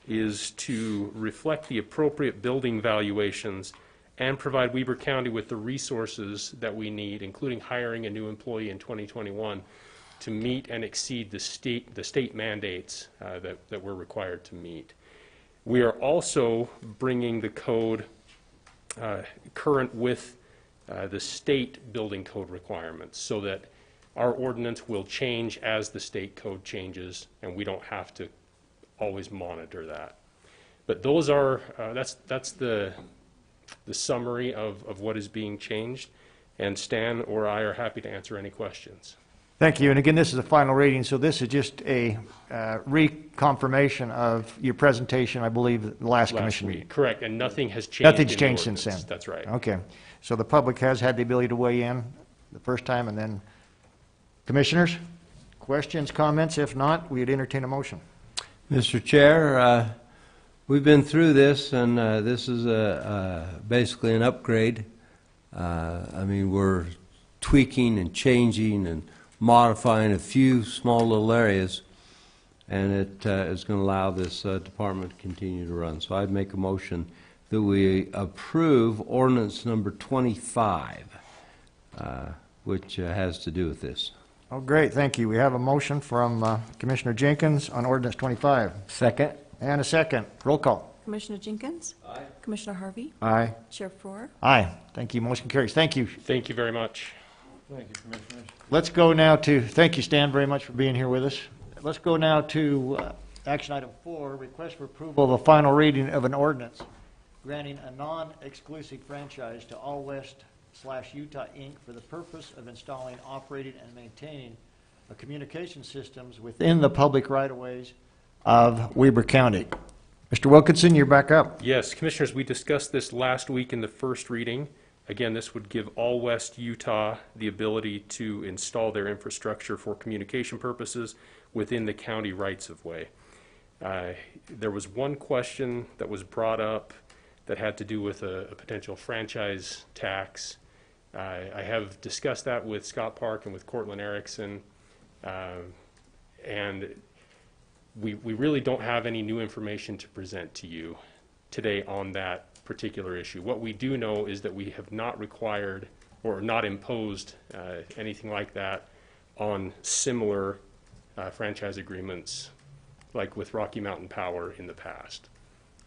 is to reflect the appropriate building valuations and provide Weber County with the resources that we need, including hiring a new employee in 2021, to meet and exceed the state mandates that we're required to meet. We are also bringing the code current with the state building code requirements so that our ordinance will change as the state code changes, and we don't have to always monitor that. But those are, that's the the summary of what is being changed, and Stan or I are happy to answer any questions. Thank you. And again, this is a final reading, so this is just a reconfirmation of your presentation, I believe, the last commission meeting. Correct, and nothing has changed. Nothing's changed since then. That's right. Okay. So the public has had the ability to weigh in the first time, and then commissioners, questions, comments? If not, we'd entertain a motion. Mr. Chair, we've been through this, and this is basically an upgrade. I mean, we're tweaking and changing and modifying a few small little areas, and it is going to allow this department to continue to run. So I'd make a motion that we approve ordinance number 25, which has to do with this. Oh, great. Thank you. We have a motion from Commissioner Jenkins on ordinance 25. Second. And a second. Roll call. Commissioner Jenkins? Aye. Commissioner Harvey? Aye. Chair Faur? Aye. Thank you. Motion carries. Thank you. Thank you very much. Thank you, Commissioners. Let's go now to, thank you, Stan, very much for being here with us. Let's go now to action item 4, request for approval of a final reading of an ordinance granting a non-exclusive franchise to All West/Utah Inc. for the purpose of installing, operating, and maintaining a communication systems within the public right-of-ways of Weber County. Mr. Wilkinson, you're back up. Yes, Commissioners, we discussed this last week in the first reading. Again, this would give All West Utah the ability to install their infrastructure for communication purposes within the county rights-of-way. There was one question that was brought up that had to do with a potential franchise tax. I have discussed that with Scott Park and with Cortland Erickson, and we really don't have any new information to present to you today on that particular issue. What we do know is that we have not required or not imposed anything like that on similar franchise agreements like with Rocky Mountain Power in the past.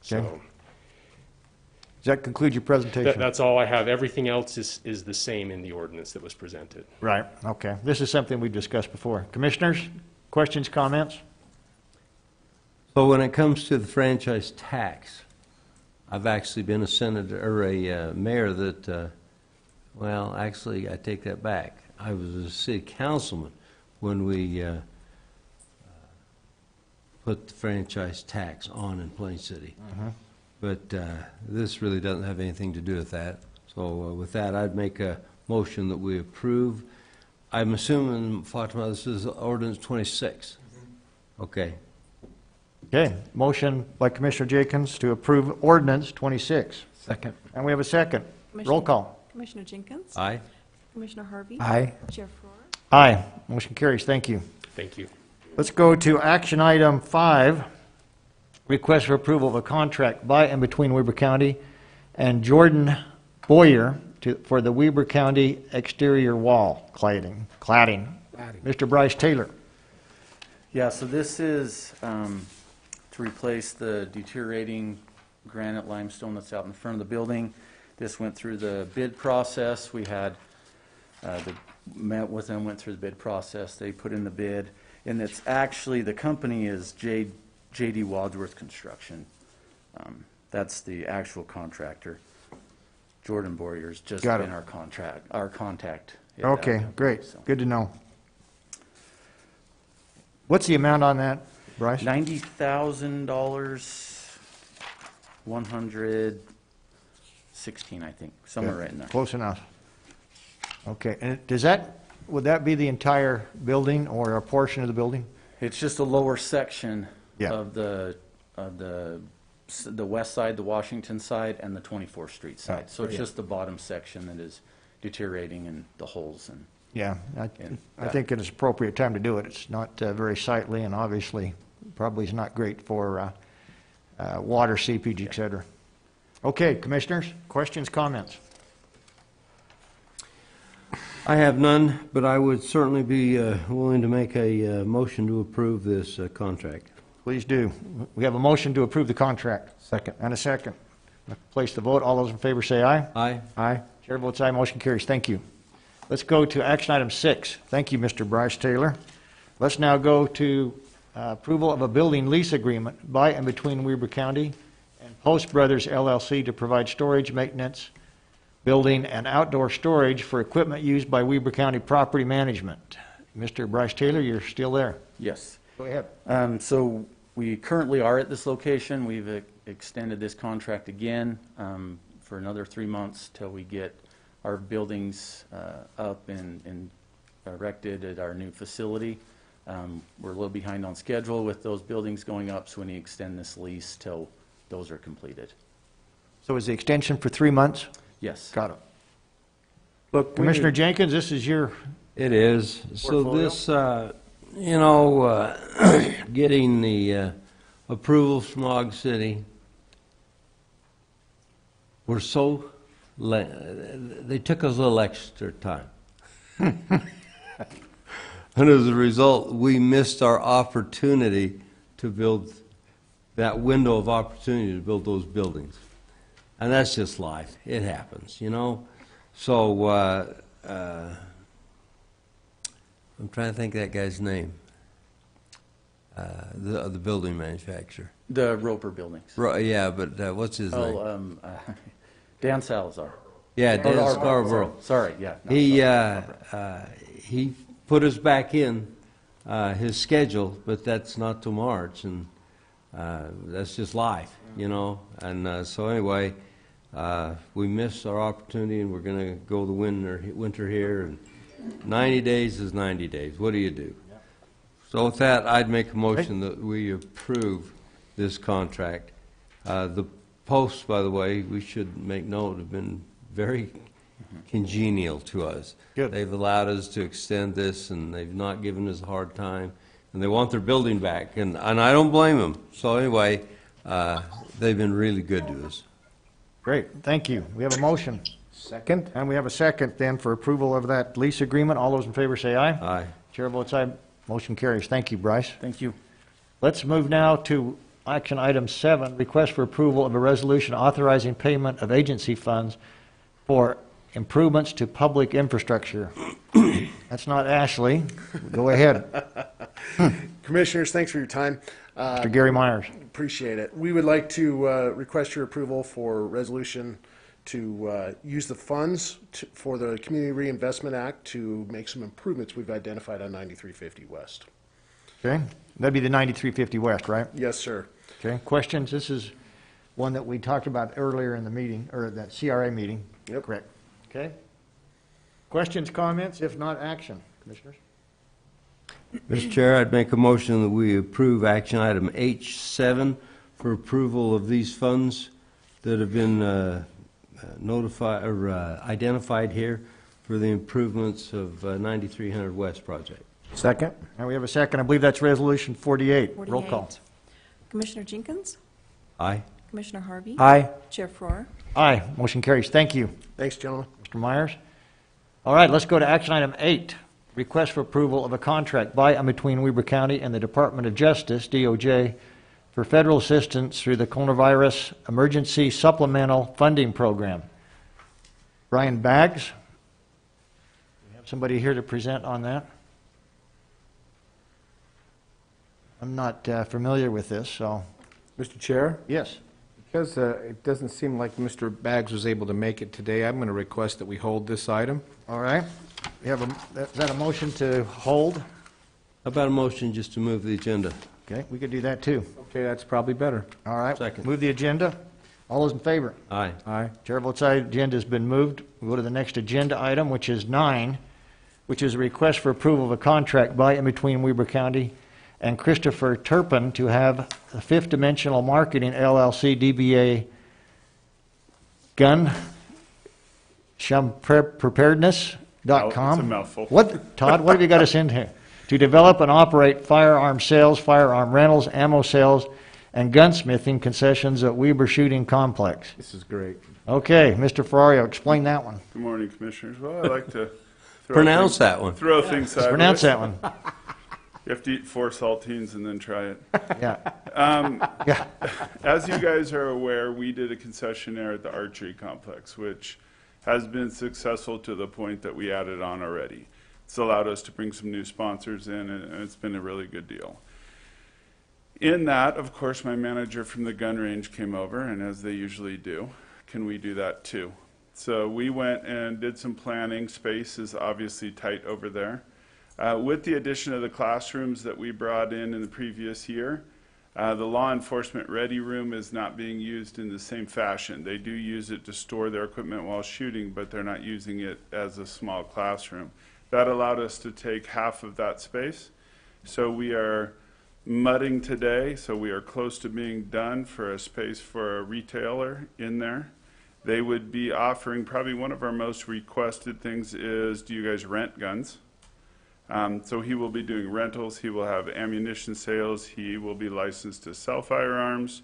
Okay. So does that conclude your presentation? that's all I have. Everything else is the same in the ordinance that was presented. Right. Okay. This is something we've discussed before. Commissioners, questions, comments? So when it comes to the franchise tax, I've actually been a senator or a mayor that, well, actually, I take that back. I was a city councilman when we put the franchise tax on in Plain City. But this really doesn't have anything to do with that. So with that, I'd make a motion that we approve. I'm assuming, Fatima, this is ordinance 26. Okay. Okay, motion by Commissioner Jenkins to approve ordinance 26. Second. And we have a second. Roll call. Commissioner Jenkins? Aye. Commissioner Harvey? Aye. Chair Faur? Aye. Motion carries. Thank you. Thank you. Let's go to action item 5, request for approval of a contract by and between Weber County and Jordan Boyer for the Weber County exterior wall cladding. Mr. Bryce Taylor. Yeah, so this is to replace the deteriorating granite limestone that's out in front of the building. This went through the bid process. We had met with them, went through the bid process. They put in the bid, and it's actually, the company is J.D. Wadsworth Construction. That's the actual contractor. Jordan Boyer's just Got been it. our contact. Okay, great. Good to know. What's the amount on that, Bryce? $90,000, 116, I think, somewhere right in there. Close enough. Okay, and would that be the entire building or a portion of the building? It's just a lower section Yeah. of the west side, the Washington side, and the 24th Street side. Oh, So it's yeah. just the bottom section that is deteriorating and the holes and. Yeah, And I think it's appropriate time to do it. It's not very sightly, and obviously probably is not great for water seepage, et cetera. Okay, commissioners, questions, comments? I have none, but I would certainly be willing to make a motion to approve this contract. Please do. We have a motion to approve the contract. Second. And a second. Place the vote. All those in favor say aye. Aye. Aye. Chair votes aye. Motion carries. Thank you. Let's go to action item 6. Thank you, Mr. Bryce Taylor. Let's now go to approval of a building lease agreement by and between Weber County and Post Brothers LLC to provide storage, maintenance, building, and outdoor storage for equipment used by Weber County Property Management. Mr. Bryce Taylor, you're still there. Yes. Go ahead. So we currently are at this location. We've extended this contract again for another 3 months till we get our buildings up and erected at our new facility. We're a little behind on schedule with those buildings going up, so we need to extend this lease till those are completed. So is the extension for 3 months? Yes. Got it. Look, Commissioner Jenkins, this is your... It is. So this, getting the approval from Ogg City, we're so, they took us a little extra time. And as a result, we missed our opportunity to build that window of opportunity to build those buildings. And that's just life. It happens, you know. So I'm trying to think of that guy's name, the building manufacturer. The Roper buildings. Yeah, but what's his name? Oh, Dan Salazar. Yeah, Dan Scarborough. Sorry, yeah. He put us back in his schedule, but that's not till March, and that's just life, you know. And so anyway, we missed our opportunity, and we're going to go the winter here, and 90 days is 90 days. What do you do? So with that, I'd make a motion that we approve this contract. The posts, by the way, we should make note, have been very congenial to us. Good. They've allowed us to extend this, and they've not given us a hard time, and they want their building back, and I don't blame them. So anyway, they've been really good to us. Great, thank you. We have a motion. Second. And we have a second then for approval of that lease agreement. All those in favor say aye. Aye. Chair votes aye. Motion carries. Thank you, Bryce. Thank you. Let's move now to action item 7, request for approval of a resolution authorizing payment of agency funds for improvements to public infrastructure. That's not Ashley. Go ahead. Commissioners, thanks for your time. Mr. Gary Myers. Appreciate it. We would like to request your approval for resolution to use the funds for the Community Reinvestment Act to make some improvements we've identified on 9350 West. Okay, that'd be the 9350 West, right? Yes, sir. Okay, questions? This is one that we talked about earlier in the meeting, or that CRA meeting. Yep. Correct. Okay. Questions, comments? If not, action. Commissioners? Mr. Chair, I'd make a motion that we approve action item H7 for approval of these funds that have been notified or identified here for the improvements of 9300 West project. Second. And we have a second. I believe that's resolution 48. Roll call. Commissioner Jenkins? Aye. Commissioner Harvey? Aye. Chair Farar? Aye. Motion carries. Thank you. Thanks, gentlemen. Mr. Myers. All right, let's go to action item 8. Request for approval of a contract by and between Weber County and the Department of Justice, DOJ, for federal assistance through the Coronavirus Emergency Supplemental Funding Program. Brian Baggs, we have somebody here to present on that. I'm not familiar with this, so. Mr. Chair? Yes. Because it doesn't seem like Mr. Baggs was able to make it today, I'm going to request that we hold this item. All right. We have is that a motion to hold? How about a motion just to move the agenda? Okay, we could do that too. Okay, that's probably better. All right. Second. Move the agenda. All those in favor? Aye. Aye. Chair votes aye. Agenda has been moved. We go to the next agenda item, which is 9, which is a request for approval of a contract by and between Weber County and Christopher Turpin to have the Fifth Dimensional Marketing LLC DBA Gun Preparedness.com. It's a mouthful. What, Todd, what have you got us in here? To develop and operate firearm sales, firearm rentals, ammo sales, and gunsmithing concessions at Weber Shooting Complex. This is great. Okay, Mr. Ferrario, explain that one. Good morning, Commissioners. Well, I like to Pronounce that one. Throw things sideways. Pronounce that one. You have to eat 4 saltines and then try it. Yeah. Yeah. As you guys are aware, we did a concessionaire at the archery complex, which has been successful to the point that we added on already. It's allowed us to bring some new sponsors in, and it's been a really good deal. In that, of course, my manager from the gun range came over, and as they usually do, can we do that too? So we went and did some planning. Space is obviously tight over there. With the addition of the classrooms that we brought in the previous year, the law enforcement ready room is not being used in the same fashion. They do use it to store their equipment while shooting, but they're not using it as a small classroom. That allowed us to take half of that space. So we are mudding today, so we are close to being done for a space for a retailer in there. They would be offering, probably one of our most requested things is, do you guys rent guns? So he will be doing rentals, he will have ammunition sales, he will be licensed to sell firearms.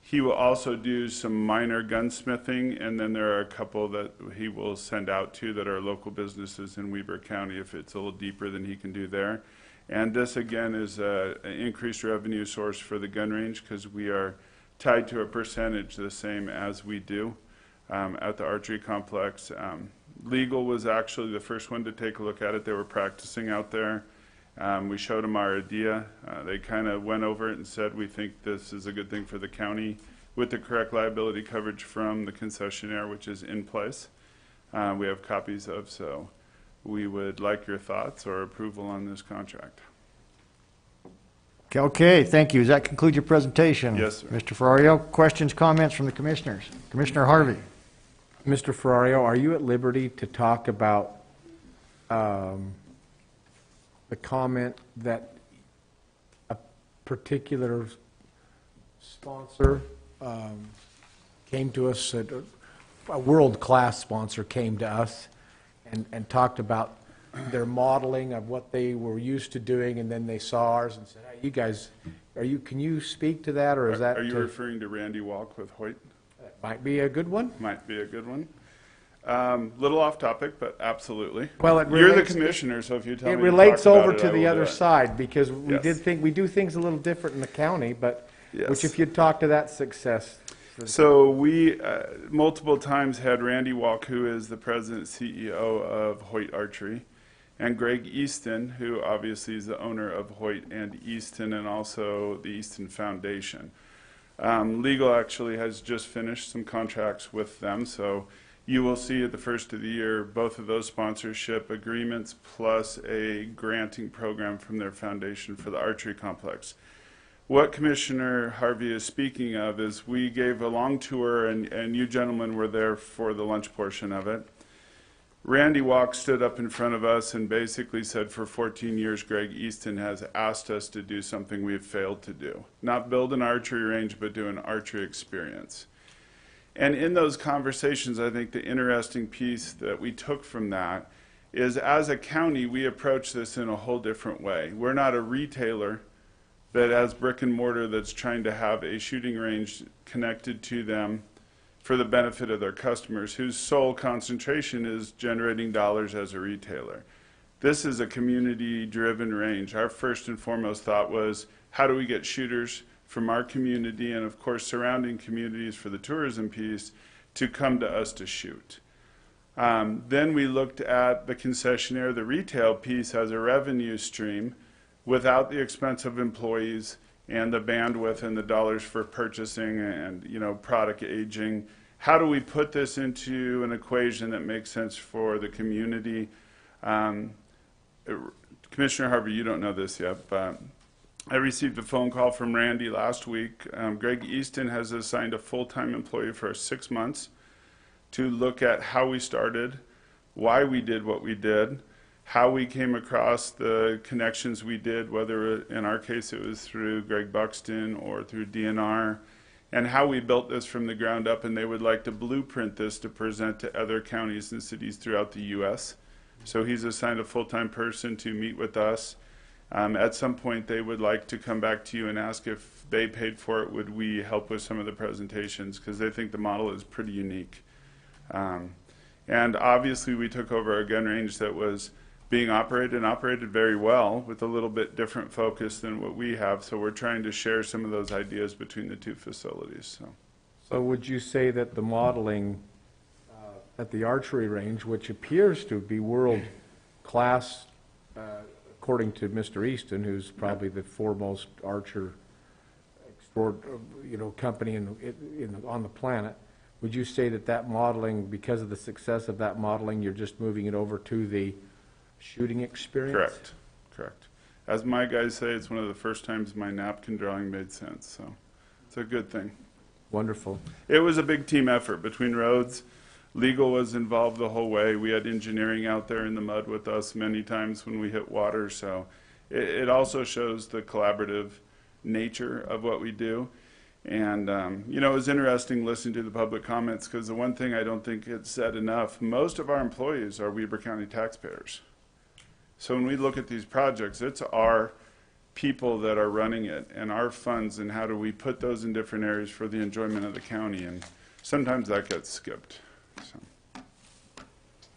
He will also do some minor gunsmithing, and then there are a couple that he will send out to that are local businesses in Weber County if it's a little deeper than he can do there. And this again is an increased revenue source for the gun range because we are tied to a percentage the same as we do at the archery complex. Legal was actually the first one to take a look at it. They were practicing out there. We showed them our idea. They kind of went over it and said, we think this is a good thing for the county with the correct liability coverage from the concessionaire, which is in place. We have copies of, so we would like your thoughts or approval on this contract. Okay, thank you. Does that conclude your presentation? Yes, sir. Mr. Ferrario, questions, comments from the commissioners? Commissioner Harvey. Mr. Ferrario, are you at liberty to talk about the comment that a particular sponsor came to us, a world-class sponsor came to us and talked about their modeling of what they were used to doing, and then they saw ours and said, hey, you guys, can you speak to that, or is that? Are you referring to Randy Walk with Hoyt? That might be a good one. Might be a good one. Little off topic, but absolutely. Well, you're the commissioner, so if you tell me it relates to talk over about to it, the I will other do it. side because we Yes. we do things a little different in the county, but Yes. which if you'd talk to that success. So we multiple times had Randy Walk, who is the president CEO of Hoyt Archery, and Greg Easton, who obviously is the owner of Hoyt and Easton, and also the Easton Foundation. Legal actually has just finished some contracts with them, so you will see at the first of the year both of those sponsorship agreements plus a granting program from their foundation for the archery complex. What Commissioner Harvey is speaking of is we gave a long tour, and you gentlemen were there for the lunch portion of it. Randy Walk stood up in front of us and basically said, for 14 years, Greg Easton has asked us to do something we've failed to do. Not build an archery range, but do an archery experience. And in those conversations, I think the interesting piece that we took from that is, as a county, we approach this in a whole different way. We're not a retailer that has brick and mortar that's trying to have a shooting range connected to them for the benefit of their customers, whose sole concentration is generating dollars as a retailer. This is a community-driven range. Our first and foremost thought was, how do we get shooters from our community and, of course, surrounding communities for the tourism piece to come to us to shoot? Then we looked at the concessionaire, the retail piece, as a revenue stream without the expense of employees and the bandwidth and the dollars for purchasing and, you know, product aging. How do we put this into an equation that makes sense for the community? Commissioner Harvey, you don't know this yet, but I received a phone call from Randy last week. Greg Easton has assigned a full-time employee for 6 months to look at how we started, why we did what we did, how we came across the connections we did, whether in our case it was through Greg Buxton or through DNR, and how we built this from the ground up, and they would like to blueprint this to present to other counties and cities throughout the U.S. So he's assigned a full-time person to meet with us. At some point they would like to come back to you and ask if they paid for it, would we help with some of the presentations, because they think the model is pretty unique. And obviously we took over a gun range that was being operated and operated very well with a little bit different focus than what we have. So we're trying to share some of those ideas between the two facilities. So would you say that the modeling at the archery range, which appears to be world-class according to Mr. Easton, who's probably the foremost archer company on the planet, would you say that modeling, because of the success of that modeling, you're just moving it over to the shooting experience? Correct. As my guys say, it's one of the first times my napkin drawing made sense, so it's a good thing. Wonderful. It was a big team effort between roads. Legal was involved the whole way. We had engineering out there in the mud with us many times when we hit water, so it also shows the collaborative nature of what we do. And, it was interesting listening to the public comments, because the one thing I don't think it's said enough, most of our employees are Weber County taxpayers. So when we look at these projects, it's our people that are running it and our funds, and how do we put those in different areas for the enjoyment of the county, and sometimes that gets skipped. So.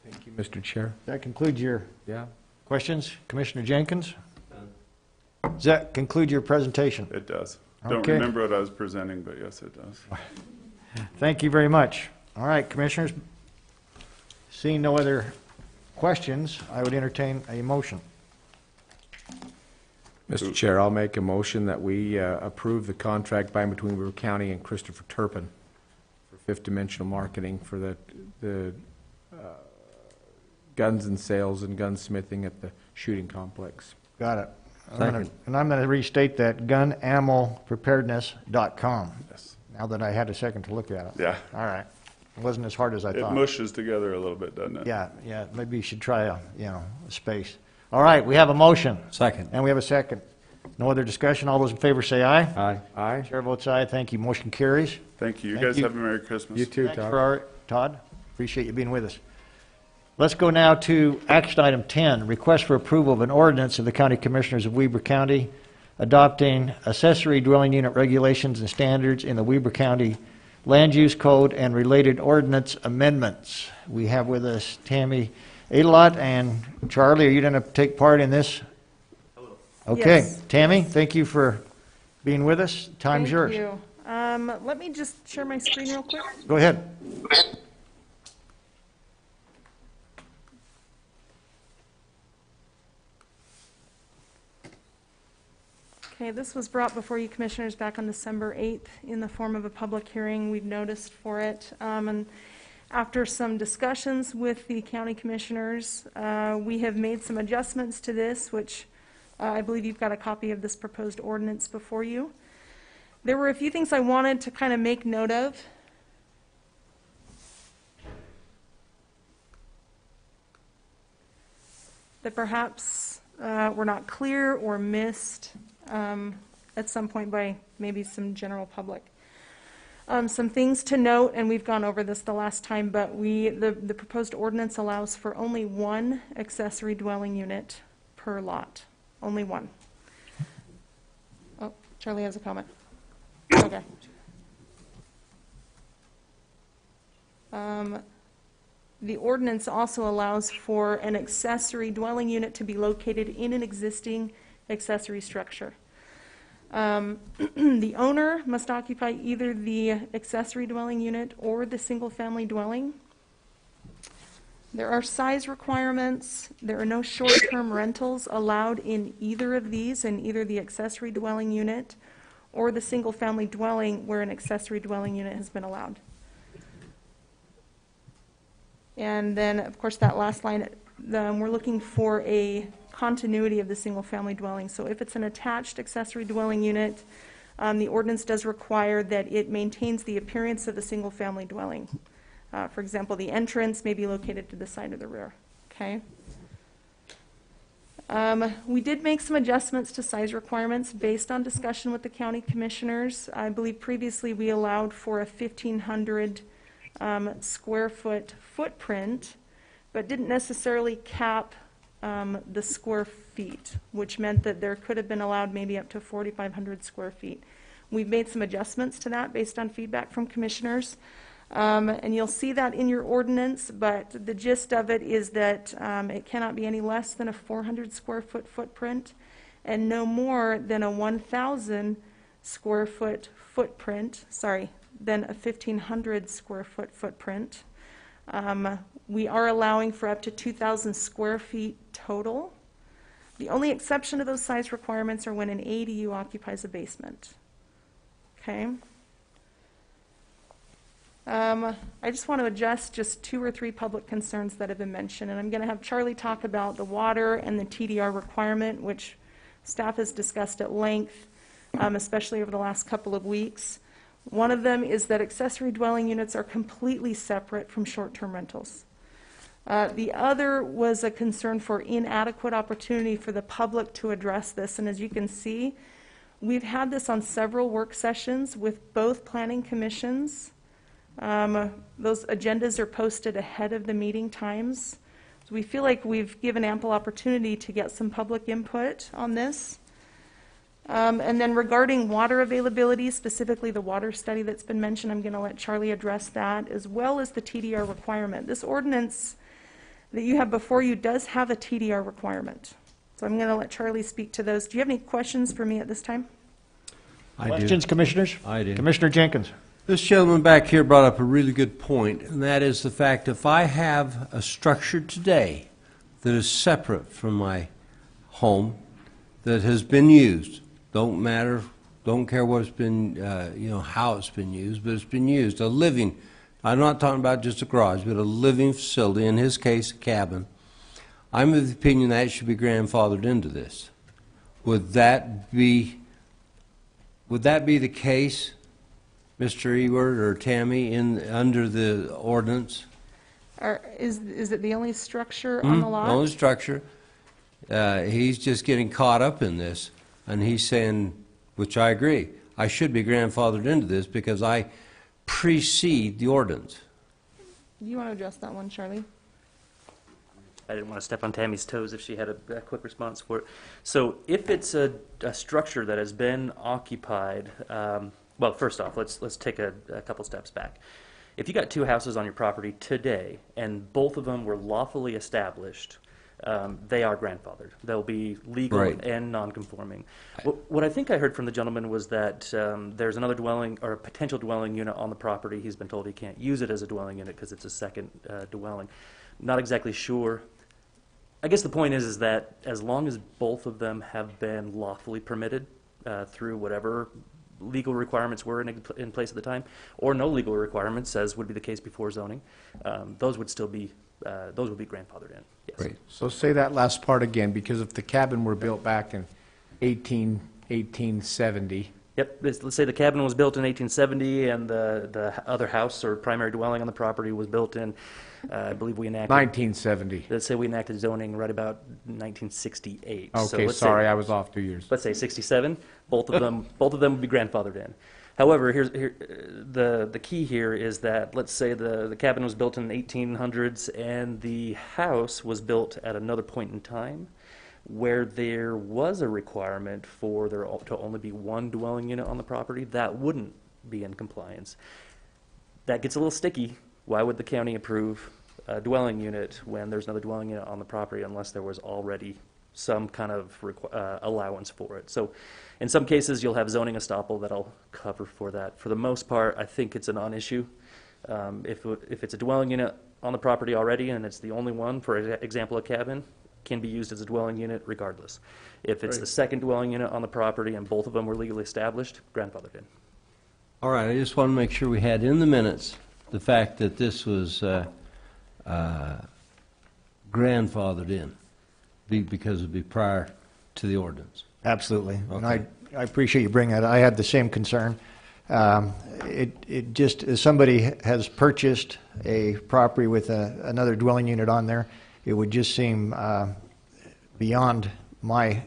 Thank you, Mr. Chair. That concludes your questions. Commissioner Jenkins? Does that conclude your presentation? It does. Okay. Don't remember what I was presenting, but yes, it does. Thank you very much. All right, Commissioners, seeing no other questions, I would entertain a motion. Mr. Chair, I'll make a motion that we approve the contract by and between Weber County and Christopher Turpin for Fifth Dimensional Marketing for the guns and sales and gunsmithing at the shooting complex. Got it. Second. I'm going to restate that, gunammopreparedness.com. Yes. Now that I had a second to look at it. Yeah. All right. It wasn't as hard as I thought. It mushes together a little bit, doesn't it? Yeah. Maybe you should try a space. All right, we have a motion. Second. And we have a second. No other discussion. All those in favor say aye. Aye. Aye. Chair votes aye. Thank you. Motion carries. Thank you. You Thank guys you. have a Merry Christmas. You too, Thanks, Todd. Appreciate you being with us. Let's go now to action item 10, request for approval of an ordinance of the County Commissioners of Weber County adopting accessory dwelling unit regulations and standards in the Weber County Land Use Code and related ordinance amendments. We have with us Tammy Adelot and Charlie. Are you going to take part in this? Hello. Okay. Yes. Tammy, thank you for being with us. Time's yours. Thank you. Let me just share my screen real quick. Go ahead. Okay, this was brought before you Commissioners back on December 8th in the form of a public hearing. We've noticed for it. And after some discussions with the County Commissioners, we have made some adjustments to this, which I believe you've got a copy of this proposed ordinance before you. There were a few things I wanted to kind of make note of. That perhaps were not clear or missed at some point by maybe some general public. Some things to note, and we've gone over this the last time, but the proposed ordinance allows for only one accessory dwelling unit per lot. Only one. Oh, Charlie has a comment. Okay. The ordinance also allows for an accessory dwelling unit to be located in an existing accessory structure. The owner must occupy either the accessory dwelling unit or the single-family dwelling. There are size requirements. There are no short-term rentals allowed in either of these, in either the accessory dwelling unit or the single-family dwelling where an accessory dwelling unit has been allowed. And then, of course, that last line, we're looking for a continuity of the single-family dwelling. So if it's an attached accessory dwelling unit, the ordinance does require that it maintains the appearance of the single-family dwelling. For example, the entrance may be located to the side or the rear. Okay. We did make some adjustments to size requirements based on discussion with the county commissioners. I believe previously we allowed for a 1,500 square foot footprint, but didn't necessarily cap the square feet, which meant that there could have been allowed maybe up to 4,500 square feet. We've made some adjustments to that based on feedback from commissioners. And you'll see that in your ordinance, but the gist of it is that it cannot be any less than a 400 square foot footprint and no more than a 1,000 square foot footprint, than a 1,500 square foot footprint. We are allowing for up to 2,000 square feet total. The only exception to those size requirements are when an ADU occupies a basement. Okay? I just want to address just 2 or 3 public concerns that have been mentioned, and I'm going to have Charlie talk about the water and the TDR requirement, which staff has discussed at length, especially over the last couple of weeks. One of them is that accessory dwelling units are completely separate from short-term rentals. The other was a concern for inadequate opportunity for the public to address this, and as you can see, we've had this on several work sessions with both planning commissions. Those agendas are posted ahead of the meeting times. So we feel like we've given ample opportunity to get some public input on this. And then regarding water availability, specifically the water study that's been mentioned, I'm going to let Charlie address that, as well as the TDR requirement. This ordinance that you have before you does have a TDR requirement. So I'm going to let Charlie speak to those. Do you have any questions for me at this time? Questions, Commissioners? I do. Commissioner Jenkins. This gentleman back here brought up a really good point, and that is the fact if I have a structure today that is separate from my home, that has been used, don't care what it's been, how it's been used, but it's been used, a living, I'm not talking about just a garage, but a living facility, in his case, a cabin, I'm of the opinion that should be grandfathered into this. Would that be the case, Mr. Ewert or Tammy, under the ordinance? Is it the only structure on the lot? The only structure. He's just getting caught up in this, and he's saying, which I agree, I should be grandfathered into this because I precede the ordinance. Do you want to address that one, Charlie? I didn't want to step on Tammy's toes if she had a quick response for it. So if it's a structure that has been occupied, well, first off, let's take a couple steps back. If you got 2 houses on your property today and both of them were lawfully established, they are grandfathered. They'll be legal and non-conforming. What I think I heard from the gentleman was that there's another dwelling or a potential dwelling unit on the property. He's been told he can't use it as a dwelling unit because it's a second dwelling. Not exactly sure. I guess the point is that as long as both of them have been lawfully permitted through whatever legal requirements were in place at the time, or no legal requirements, as would be the case before zoning, those would still be grandfathered in. Yes. Great. So say that last part again, because if the cabin were built back in 1870. Yep. Let's say the cabin was built in 1870, and the other house or primary dwelling on the property was built in, I believe we enacted 1970. Let's say we enacted zoning right about 1968. Okay, so sorry, I was off 2 years. Let's say 67. Both of them would be grandfathered in. However, the key here is that let's say the cabin was built in the 1800s and the house was built at another point in time where there was a requirement for there to only be one dwelling unit on the property. That wouldn't be in compliance. That gets a little sticky. Why would the county approve a dwelling unit when there's another dwelling unit on the property unless there was already some kind of allowance for it? So in some cases, you'll have zoning estoppel that'll cover for that. For the most part, I think it's a non-issue. If it's a dwelling unit on the property already and it's the only one, for example, a cabin, can be used as a dwelling unit regardless. If it's the second dwelling unit on the property and both of them were legally established, grandfathered in. All right, I just want to make sure we had in the minutes the fact that this was grandfathered in because it would be prior to the ordinance. Absolutely. Okay. And I appreciate you bringing that. I had the same concern. It just, as somebody has purchased a property with another dwelling unit on there, it would just seem beyond my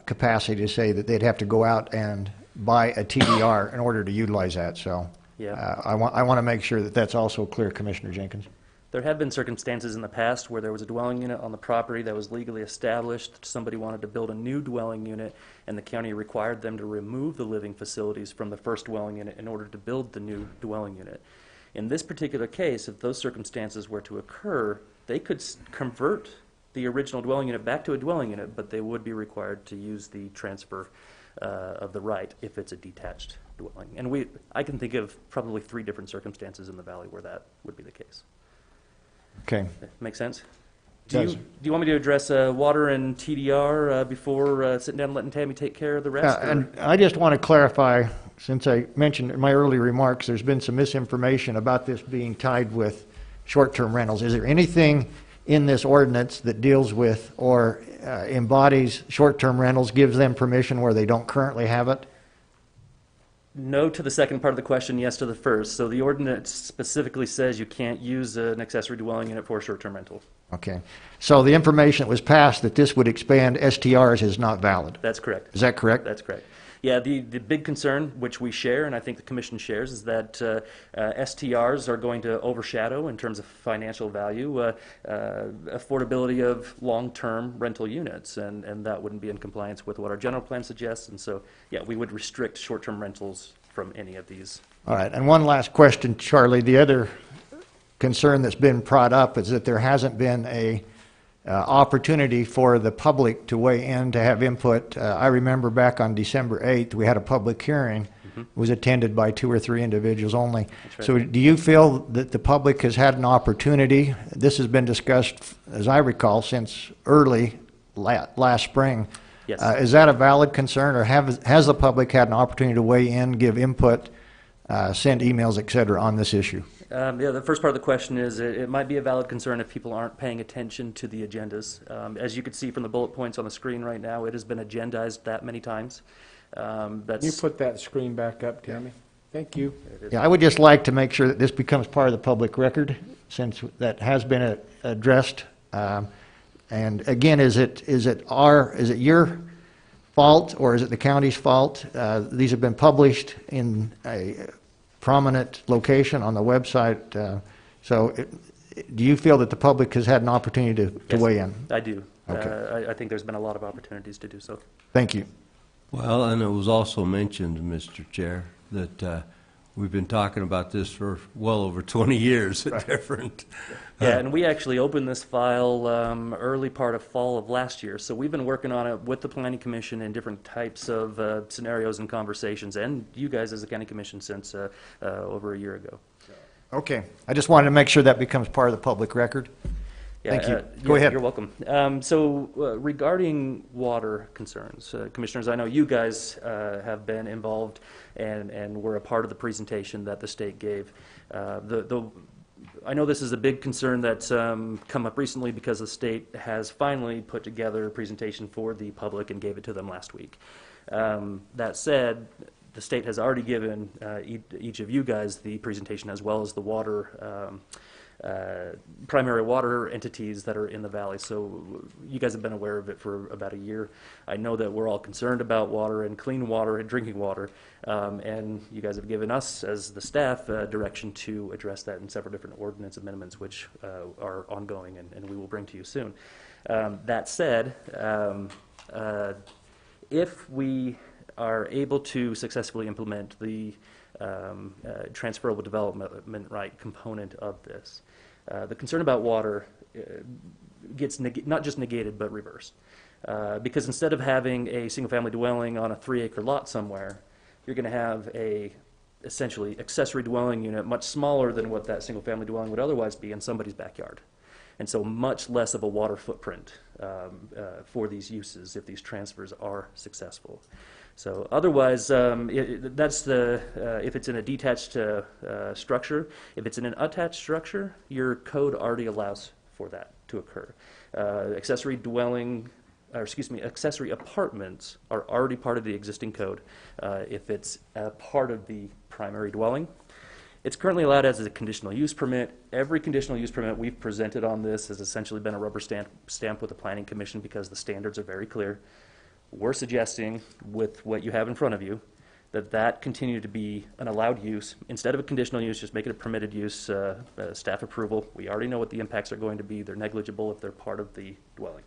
capacity to say that they'd have to go out and buy a TDR in order to utilize that. So I want to make sure that that's also clear, Commissioner Jenkins. There have been circumstances in the past where there was a dwelling unit on the property that was legally established. Somebody wanted to build a new dwelling unit, and the county required them to remove the living facilities from the first dwelling unit in order to build the new dwelling unit. In this particular case, if those circumstances were to occur, they could convert the original dwelling unit back to a dwelling unit, but they would be required to use the transfer of the right if it's a detached dwelling. And I can think of probably 3 different circumstances in the valley where that would be the case. Okay. Make sense? Do you want me to address water and TDR before sitting down and letting Tammy take care of the rest? And I just want to clarify, since I mentioned in my early remarks, there's been some misinformation about this being tied with short-term rentals. Is there anything in this ordinance that deals with or embodies short-term rentals, gives them permission where they don't currently have it? No to the second part of the question, yes to the first. So the ordinance specifically says you can't use an accessory dwelling unit for a short-term rental. Okay. So the information that was passed that this would expand STRs is not valid? That's correct. Is that correct? That's correct. Yeah, the big concern, which we share, and I think the Commission shares, is that STRs are going to overshadow, in terms of financial value, affordability of long-term rental units, and that wouldn't be in compliance with what our general plan suggests, and so, yeah, we would restrict short-term rentals from any of these. All right, and one last question, Charlie. The other concern that's been brought up is that there hasn't been a opportunity for the public to weigh in, to have input. I remember back on December 8th, we had a public hearing. It was attended by 2 or 3 individuals only. That's right. So do you feel that the public has had an opportunity? This has been discussed, as I recall, since early last spring. Yes. Is that a valid concern, or has the public had an opportunity to weigh in, give input, send emails, et cetera, on this issue? Yeah, the first part of the question is it might be a valid concern if people aren't paying attention to the agendas. As you can see from the bullet points on the screen right now, it has been agendized that many times. Can you put that screen back up, Tammy? Thank you. Yeah, I would just like to make sure that this becomes part of the public record, since that has been addressed. And again, is it your fault, or is it the county's fault? These have been published in a prominent location on the website. Do you feel that the public has had an opportunity to weigh in? I do. Okay. I think there's been a lot of opportunities to do so. Thank you. Well, and it was also mentioned, Mr. Chair, that we've been talking about this for well over 20 years at different. Yeah, and we actually opened this file early part of fall of last year. So we've been working on it with the Planning Commission in different types of scenarios and conversations, and you guys as the County Commission since over a year ago. Okay. I just wanted to make sure that becomes part of the public record. Yeah, Thank you. Go ahead. You're welcome. Regarding water concerns, Commissioners, I know you guys have been involved and were a part of the presentation that the state gave. I know this is a big concern that's come up recently because the state has finally put together a presentation for the public and gave it to them last week. That said, the state has already given each of you guys the presentation, as well as the water primary water entities that are in the valley. So you guys have been aware of it for about a year. I know that we're all concerned about water and clean water and drinking water, and you guys have given us, as the staff, direction to address that in several different ordinance amendments, which are ongoing and we will bring to you soon. That said, if we are able to successfully implement the transferable development right component of this, the concern about water gets not just negated but reversed. Because instead of having a single-family dwelling on a 3-acre lot somewhere, you're going to have a essentially accessory dwelling unit much smaller than what that single-family dwelling would otherwise be in somebody's backyard. And so much less of a water footprint for these uses if these transfers are successful. So otherwise, that's if it's in a detached structure. If it's in an attached structure, your code already allows for that to occur. Accessory apartments are already part of the existing code. If it's a part of the primary dwelling, it's currently allowed as a conditional use permit. Every conditional use permit we've presented on this has essentially been a rubber stamp with the Planning Commission because the standards are very clear. We're suggesting, with what you have in front of you, that continue to be an allowed use. Instead of a conditional use, just make it a permitted use, staff approval. We already know what the impacts are going to be. They're negligible if they're part of the dwelling.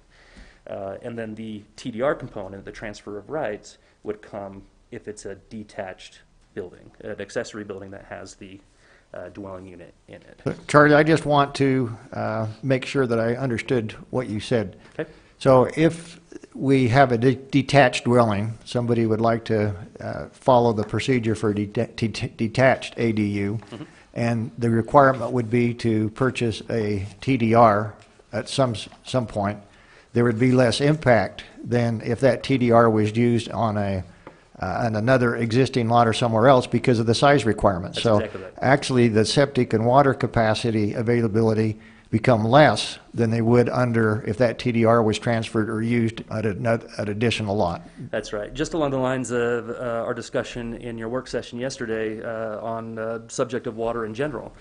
And then the TDR component, the transfer of rights, would come if it's a detached building, an accessory building that has the dwelling unit in it. Charlie, I just want to make sure that I understood what you said. Okay. So if we have a detached dwelling, somebody would like to follow the procedure for detached ADU, and the requirement would be to purchase a TDR at some point, there would be less impact than if that TDR was used on on another existing lot or somewhere else because of the size requirements. That's So exactly right. actually the septic and water capacity availability become less than they would under if that TDR was transferred or used at an additional lot. That's right. Just along the lines of our discussion in your work session yesterday on the subject of water in general.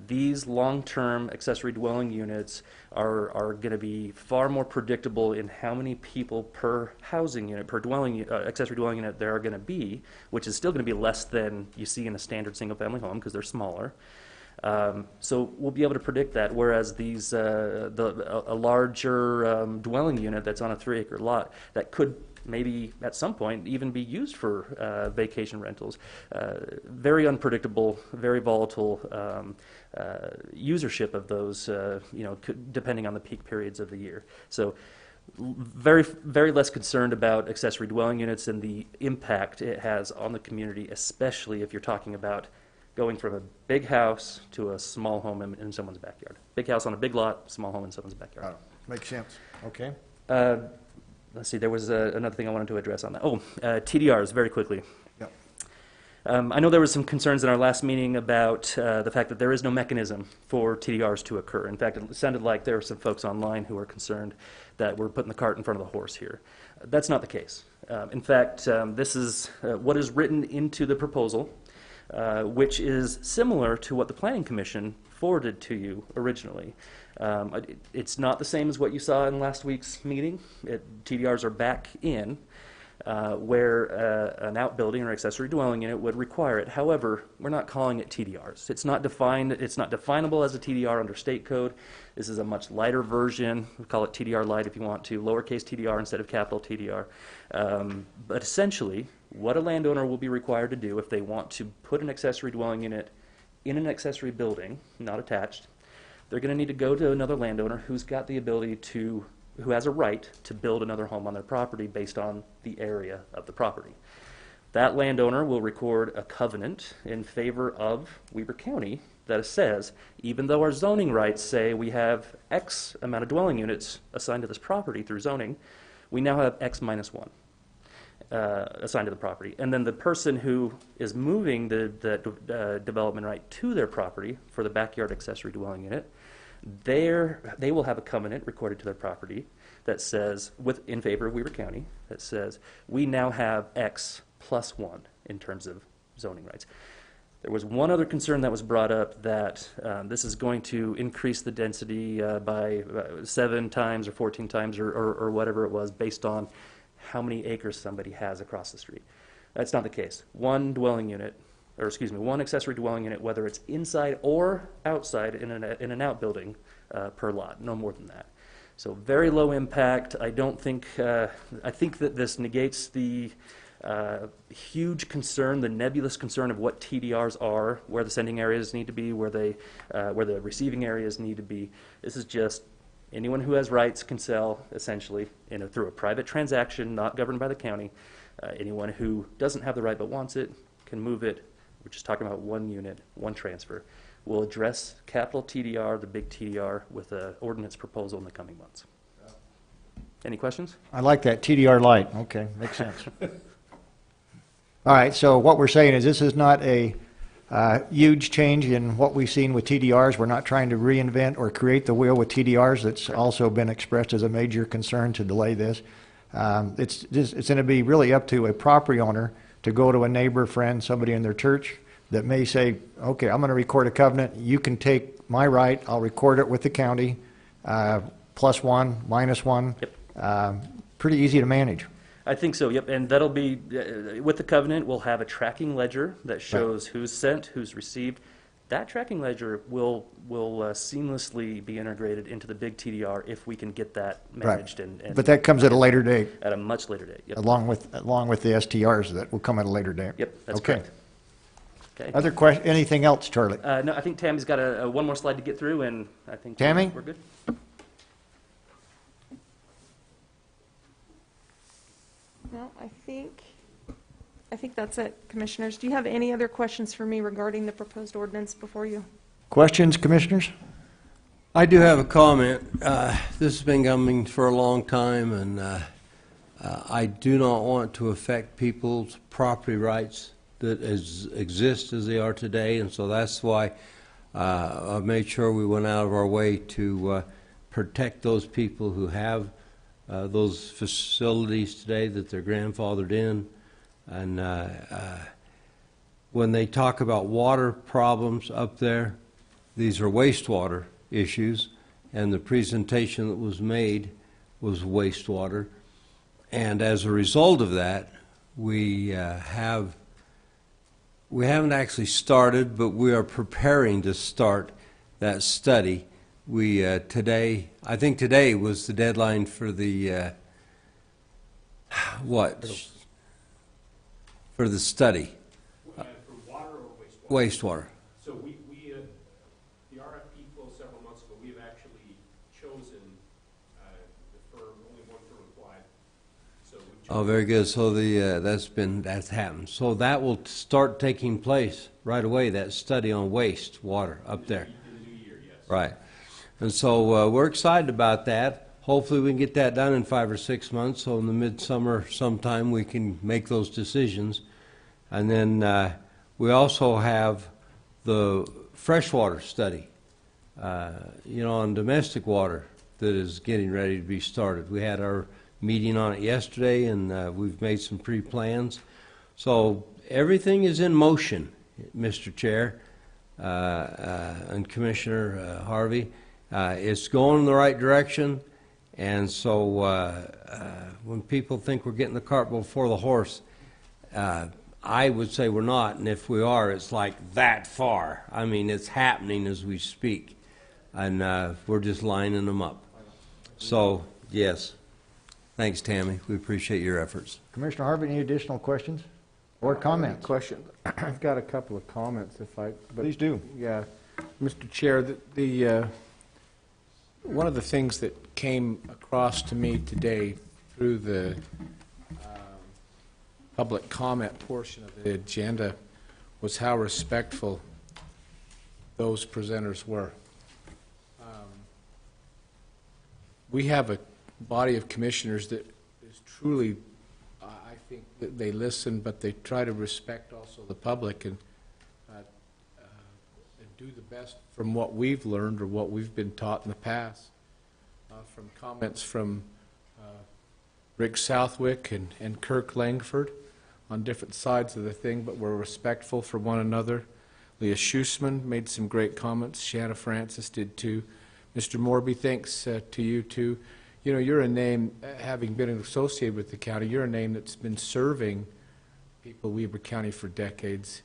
These long-term accessory dwelling units are going to be far more predictable in how many people per housing unit, per dwelling accessory dwelling unit there are going to be, which is still going to be less than you see in a standard single-family home because they're smaller. So we'll be able to predict that, whereas these a larger dwelling unit that's on a 3-acre lot that could maybe at some point even be used for vacation rentals. Very unpredictable, very volatile usership of those, depending on the peak periods of the year. So very less concerned about accessory dwelling units and the impact it has on the community, especially if you're talking about going from a big house to a small home in someone's backyard. Big house on a big lot, small home in someone's backyard. Makes sense. Okay. Let's see, there was another thing I wanted to address on that. TDRs, very quickly. Yep. I know there was some concerns in our last meeting about the fact that there is no mechanism for TDRs to occur. In fact, it sounded like there were some folks online who were concerned that we're putting the cart in front of the horse here. That's not the case. In fact, this is what is written into the proposal, which is similar to what the Planning Commission forwarded to you originally. It's not the same as what you saw in last week's meeting. TDRs are back in where an outbuilding or accessory dwelling unit would require it. However, we're not calling it TDRs. It's not defined. It's not definable as a TDR under state code. This is a much lighter version. We call it TDR light if you want to, lowercase TDR instead of capital TDR. But essentially, what a landowner will be required to do if they want to put an accessory dwelling unit in an accessory building, not attached, they're going to need to go to another landowner who's got the ability to, who has a right to build another home on their property based on the area of the property. That landowner will record a covenant in favor of Weber County that says, even though our zoning rights say we have X amount of dwelling units assigned to this property through zoning, we now have X minus 1. Assigned to the property. And then the person who is moving the development right to their property for the backyard accessory dwelling unit, they will have a covenant recorded to their property that says, in favor of Weber County, that says, we now have X plus 1 in terms of zoning rights. There was one other concern that was brought up that this is going to increase the density by 7 times or 14 times or whatever it was based on how many acres somebody has across the street. That's not the case. One accessory dwelling unit, whether it's inside or outside in an outbuilding per lot, no more than that. So very low impact. I think that this negates the huge concern, the nebulous concern of what TDRs are, where the sending areas need to be, where the receiving areas need to be. This is just anyone who has rights can sell, essentially, through a private transaction not governed by the county. Anyone who doesn't have the right but wants it can move it. We're just talking about one unit, one transfer. We'll address capital TDR, the big TDR, with an ordinance proposal in the coming months. Any questions? I like that TDR light. Okay, makes sense. All right, so what we're saying is this is not a huge change in what we've seen with TDRs. We're not trying to reinvent or create the wheel with TDRs. That's also been expressed as a major concern to delay this. It's going to be really up to a property owner to go to a neighbor, friend, somebody in their church that may say, okay, I'm going to record a covenant. You can take my right. I'll record it with the county, plus 1, minus 1. Yep. Pretty easy to manage. I think so, yep, and that'll be, with the covenant, we'll have a tracking ledger that shows who's sent, who's received. That tracking ledger will seamlessly be integrated into the big TDR if we can get that managed. Right. But that comes at a later date. At a much later date, yep. Along with the STRs that will come at a later date. Yep, that's okay. correct. Okay. Other questions? Anything else, Charlie? No, I think Tammy's got one more slide to get through, and I think Tammy? We're good. No, I think that's it, Commissioners. Do you have any other questions for me regarding the proposed ordinance before you? Questions, Commissioners? I do have a comment. This has been coming for a long time, and I do not want to affect people's property rights that exist as they are today, and so that's why I made sure we went out of our way to protect those people who have those facilities today that they're grandfathered in. And when they talk about water problems up there, these are wastewater issues, and the presentation that was made was wastewater. And as a result of that, we haven't actually started, but we are preparing to start that study. We I think today was the deadline for the for the study. For water or wastewater? Wastewater. So the RFP closed several months ago. We have actually chosen the firm, only one firm applied. So Oh, very good. So that's happened. So that will start taking place right away, that study on wastewater up there. in the new year, yes. Right. And so we're excited about that. Hopefully we can get that done in 5 or 6 months, so in the midsummer sometime we can make those decisions. And then we also have the freshwater study, on domestic water that is getting ready to be started. We had our meeting on it yesterday, and we've made some pre-plans. So everything is in motion, Mr. Chair and Commissioner Harvey. It's going in the right direction, and so when people think we're getting the cart before the horse, I would say we're not, and if we are, it's like that far. I mean, it's happening as we speak, and we're just lining them up. So, yes. Thanks, Tammy. We appreciate your efforts. Commissioner Harvey, any additional questions or comments? Question. I've got a couple of comments, Please do. Yeah, Mr. Chair, the one of the things that came across to me today through the public comment portion of the agenda was how respectful those presenters were. We have a body of commissioners that is truly, I think that they listen, but they try to respect also the public and do the best from what we've learned or what we've been taught in the past. From comments from Rick Southwick and Kirk Langford on different sides of the thing, but we're respectful for one another. Leah Schussman made some great comments. Shanna Francis did too. Mr. Morby, thanks to you too. You know, you're a name, having been associated with the county, you're a name that's been serving people of Weber County for decades,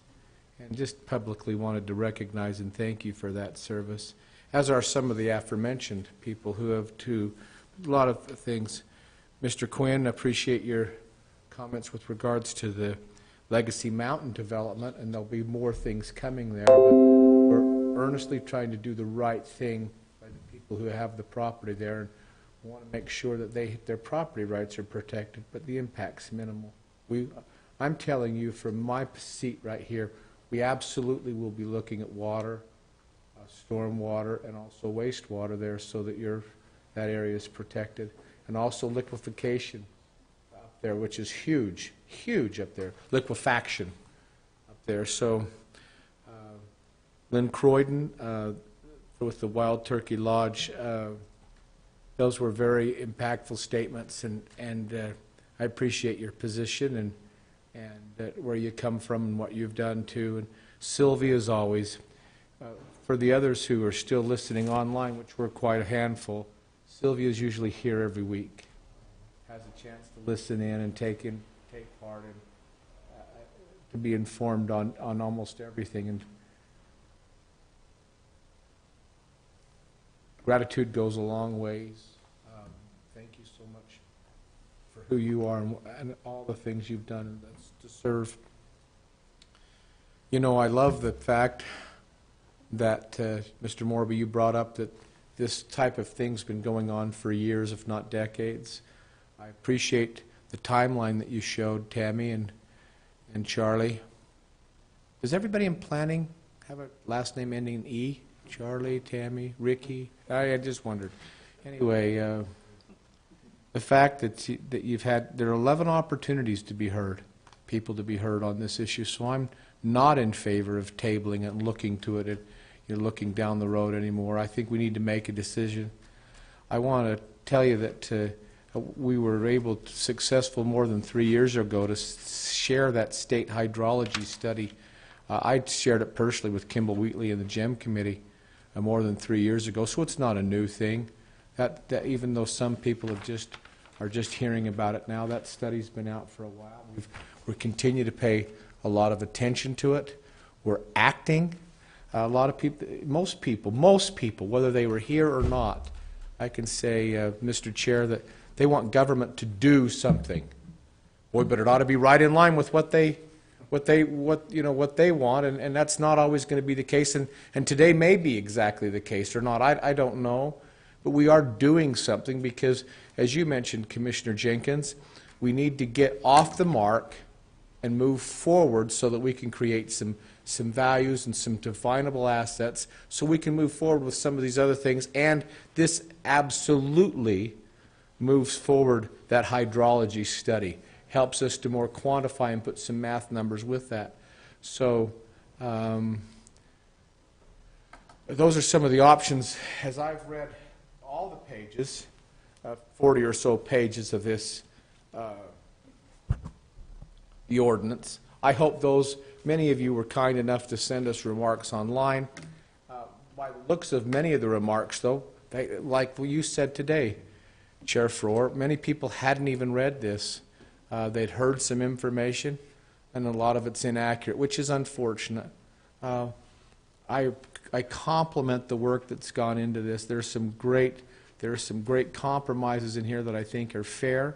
and just publicly wanted to recognize and thank you for that service, as are some of the aforementioned people who have too, a lot of things. Mr. Quinn, appreciate your comments with regards to the Legacy Mountain development, and there'll be more things coming there, but we're earnestly trying to do the right thing by the people who have the property there, and want to make sure that their property rights are protected, but the impact's minimal. I'm telling you from my seat right here, we absolutely will be looking at water, storm water, and also wastewater there so that that area is protected, and also liquefaction up there, which is huge, huge up there, liquefaction up there. So Lynn Croydon with the Wild Turkey Lodge, those were very impactful statements, and I appreciate your position and where you come from and what you've done too. And Sylvia, as always, for the others who are still listening online, which we're quite a handful, Sylvia is usually here every week, has a chance to listen in and take part and to be informed on almost everything. And gratitude goes a long ways. Thank you so much for who you are and all the things you've done, and that's to serve. You know, I love the fact that, Mr. Morby, you brought up that this type of thing's been going on for years, if not decades. I appreciate the timeline that you showed, Tammy and Charlie. Does everybody in planning have a last name ending in E? Charlie, Tammy, Ricky? I just wondered. Anyway, the fact that you've had, there are 11 opportunities to be heard, people to be heard on this issue, so I'm not in favor of tabling it and looking to it, looking down the road anymore. I think we need to make a decision. I want to tell you that we were successful more than 3 years ago to share that state hydrology study. I shared it personally with Kimball Wheatley and the GEM committee more than 3 years ago, so it's not a new thing. That even though some people are just hearing about it now, that study's been out for a while. We continue to pay a lot of attention to it. We're acting. A lot of people, most people, whether they were here or not, I can say, Mr. Chair, that they want government to do something. Boy, but it ought to be right in line with what they want, and that's not always going to be the case. And today may be exactly the case or not. I don't know, but we are doing something because, as you mentioned, Commissioner Jenkins, we need to get off the mark and move forward so that we can create some values and some definable assets so we can move forward with some of these other things. And this absolutely moves forward that hydrology study, helps us to more quantify and put some math numbers with that. So those are some of the options. As I've read all the pages, 40 or so pages of this, the ordinance, I hope many of you were kind enough to send us remarks online. By the looks of many of the remarks, though, like you said today, Chair Frohr, many people hadn't even read this. They'd heard some information, and a lot of it's inaccurate, which is unfortunate. I compliment the work that's gone into this. There are some great compromises in here that I think are fair.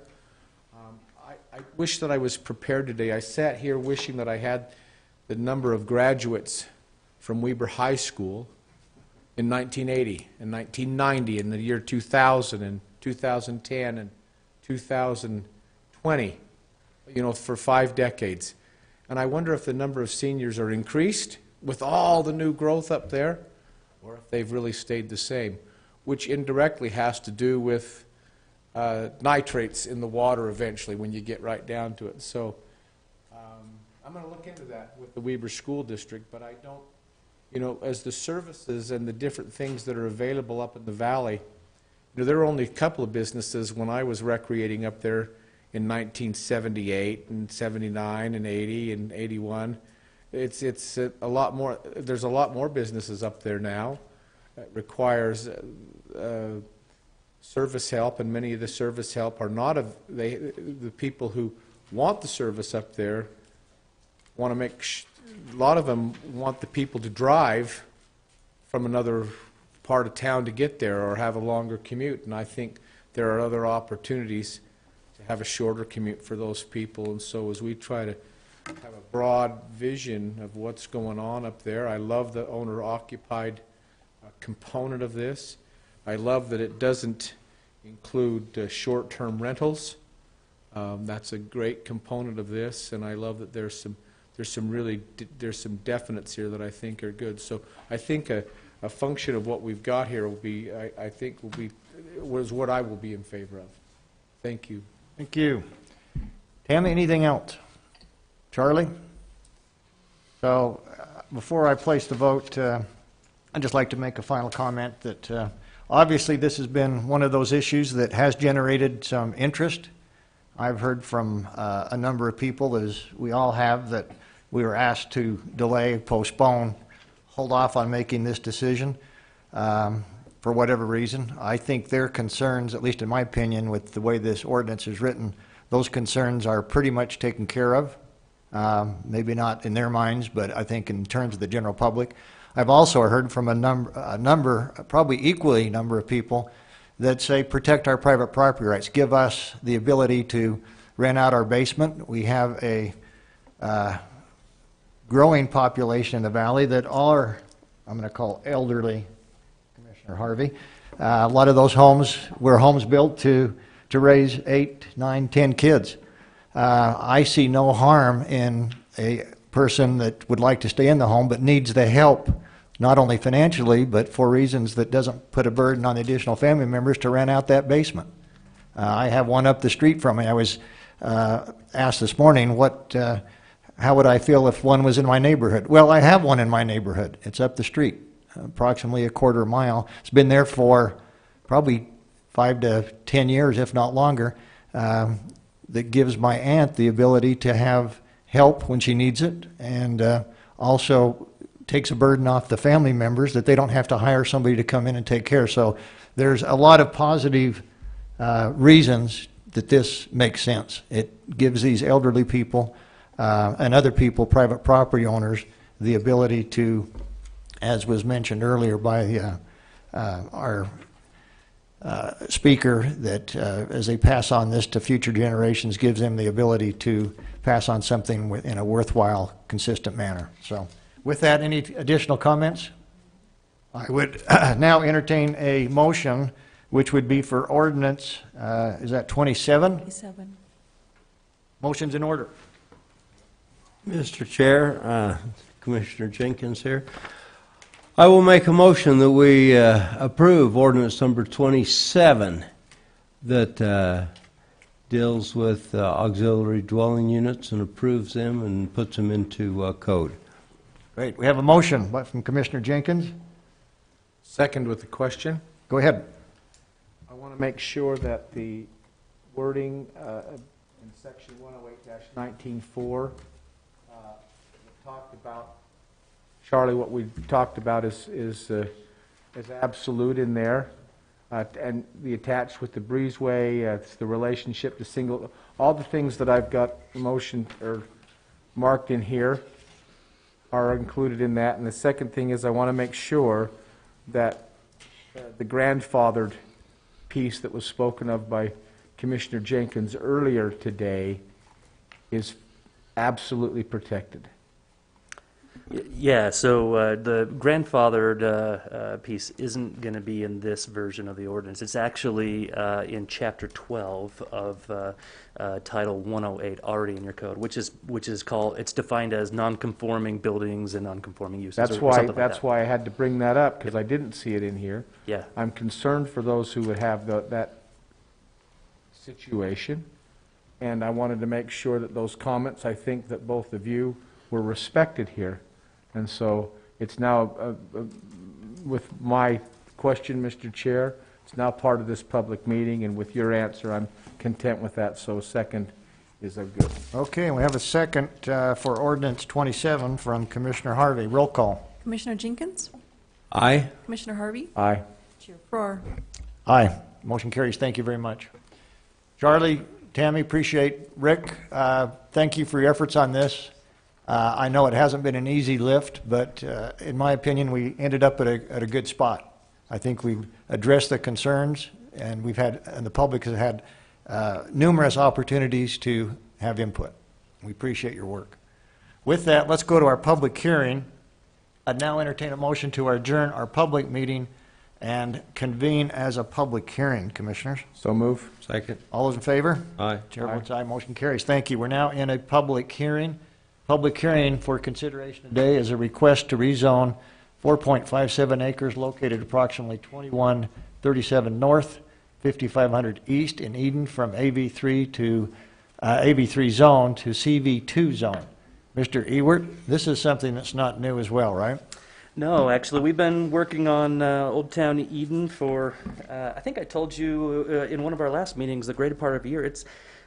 I wish that I was prepared today. I sat here wishing that I had the number of graduates from Weber High School in 1980 and 1990 in the year 2000 and 2010 and 2020, for 5 decades. And I wonder if the number of seniors are increased with all the new growth up there, or if they've really stayed the same, which indirectly has to do with nitrates in the water eventually when you get right down to it. So I'm going to look into that with the Weber School District, but I don't, as the services and the different things that are available up in the valley, there were only a couple of businesses when I was recreating up there in 1978 and 79 and 80 and 81. It's a lot more. There's a lot more businesses up there now. It requires service help, and many of the service help are not the people who want the service up there want to make. A lot of them want the people to drive from another part of town to get there or have a longer commute, and I think there are other opportunities to have a shorter commute for those people. And so as we try to have a broad vision of what's going on up there, I love the owner-occupied component of this. I love that it doesn't include short-term rentals. That's a great component of this, and I love that there's some definites here that I think are good. So I think a function of what we've got here will be, was what I will be in favor of. Thank you. Thank you. Tammy, anything else? Charlie? So before I place the vote, I'd just like to make a final comment that obviously this has been one of those issues that has generated some interest. I've heard from a number of people, as we all have, that we were asked to delay, postpone, hold off on making this decision for whatever reason. I think their concerns, at least in my opinion, with the way this ordinance is written, those concerns are pretty much taken care of. Maybe not in their minds, but I think in terms of the general public. I've also heard from a number, probably equally number of people that say protect our private property rights, give us the ability to rent out our basement. We have a growing population in the valley that are, I'm going to call elderly, Commissioner Harvey. A lot of those homes were homes built to raise 8, 9, 10 kids. I see no harm in a person that would like to stay in the home but needs the help not only financially, but for reasons that doesn't put a burden on the additional family members to rent out that basement. I have one up the street from me. I was asked this morning, how would I feel if one was in my neighborhood? Well, I have one in my neighborhood. It's up the street, approximately a quarter mile. It's been there for probably 5 to 10 years, if not longer. That gives my aunt the ability to have help when she needs it, and also takes a burden off the family members that they don't have to hire somebody to come in and take care. So there's a lot of positive reasons that this makes sense. It gives these elderly people and other people, private property owners, the ability to, as was mentioned earlier by our speaker, that as they pass on this to future generations, gives them the ability to pass on something in a worthwhile, consistent manner. So with that, any additional comments? I would now entertain a motion which would be for ordinance, is that 27? 27. Motion's in order. Mr. Chair, Commissioner Jenkins here. I will make a motion that we approve ordinance number 27 that deals with auxiliary dwelling units and approves them and puts them into code. Great. We have a motion from Commissioner Jenkins. Second with the question. Go ahead. I want to make sure that the wording in section 108-19.4 talked about, Charlie, what we talked about is absolute in there, and the attached with the breezeway, it's the relationship to single, all the things that I've got motion or marked in here are included in that. And the second thing is I want to make sure that the grandfathered piece that was spoken of by Commissioner Jenkins earlier today is absolutely protected. Yeah, so the grandfathered piece isn't going to be in this version of the ordinance. It's actually in Chapter 12 of Title 108 already in your code, which is called, it's defined as non-conforming buildings and non-conforming uses. That's why I had to bring that up, because I didn't see it in here. Yeah. I'm concerned for those who would have that situation, and I wanted to make sure that those comments, I think that both of you were respected here. And so it's now, with my question, Mr. Chair, it's now part of this public meeting, and with your answer, I'm content with that. So second is a good. Okay, and we have a second for ordinance 27 from Commissioner Harvey. Roll call. Commissioner Jenkins? Aye. Commissioner Harvey? Aye. Chair Farrar? Aye. Motion carries. Thank you very much. Charlie, Tammy, appreciate. Rick, thank you for your efforts on this. I know it hasn't been an easy lift, but in my opinion, we ended up at a good spot. I think we've addressed the concerns, and the public has had numerous opportunities to have input. We appreciate your work. With that, let's go to our public hearing. I'd now entertain a motion to adjourn our public meeting and convene as a public hearing, Commissioners. So move. Second. All those in favor? Aye. Chair votes aye. Motion carries. Thank you. We're now in a public hearing. Public hearing for consideration today is a request to rezone 4.57 acres located approximately 2137 North, 5500 East in Eden from AV3 to AV3 zone to CV2 zone. Mr. Ewert, this is something that's not new as well, right? No, actually, we've been working on Old Town Eden for, I think I told you in one of our last meetings, the greater part of a year.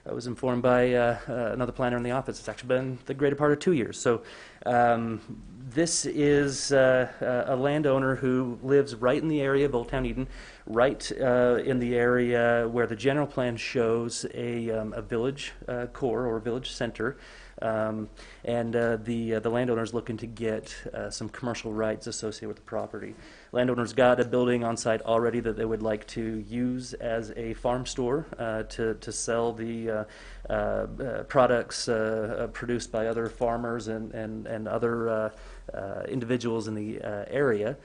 I was informed by another planner in the office. It's actually been the greater part of 2 years. So this is a landowner who lives right in the area of Old Town Eden, right in the area where the general plan shows a village core or village center. And the landowner is looking to get some commercial rights associated with the property. Landowner's got a building on site already that they would like to use as a farm store to sell the products produced by other farmers and other individuals in the area.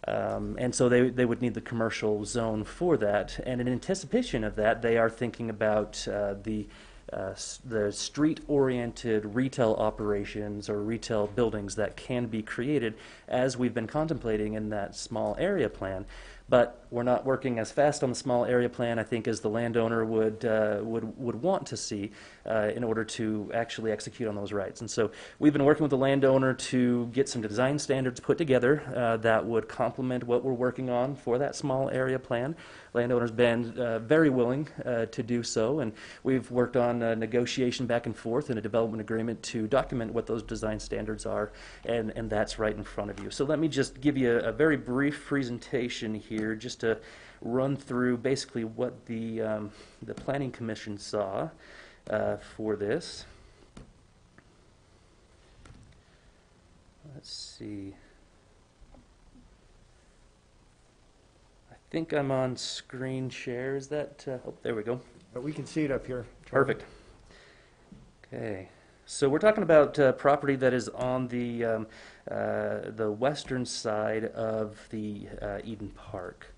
And so they would need the commercial zone for that. And in anticipation of that, they are thinking about the the street-oriented retail operations or retail buildings that can be created as we've been contemplating in that small area plan. But we're not working as fast on the small area plan, I think, as the landowner would want to see in order to actually execute on those rights. And so we've been working with the landowner to get some design standards put together that would complement what we're working on for that small area plan. Landowner's been very willing to do so, and we've worked on negotiation back and forth and a development agreement to document what those design standards are, and that's right in front of you. So let me just give you a very brief presentation here, just to run through basically what the Planning Commission saw for this. Let's see. I think I'm on screen share. Is that? Oh, there we go. But we can see it up here. Perfect. Okay. So we're talking about property that is on the western side of the Eden Park,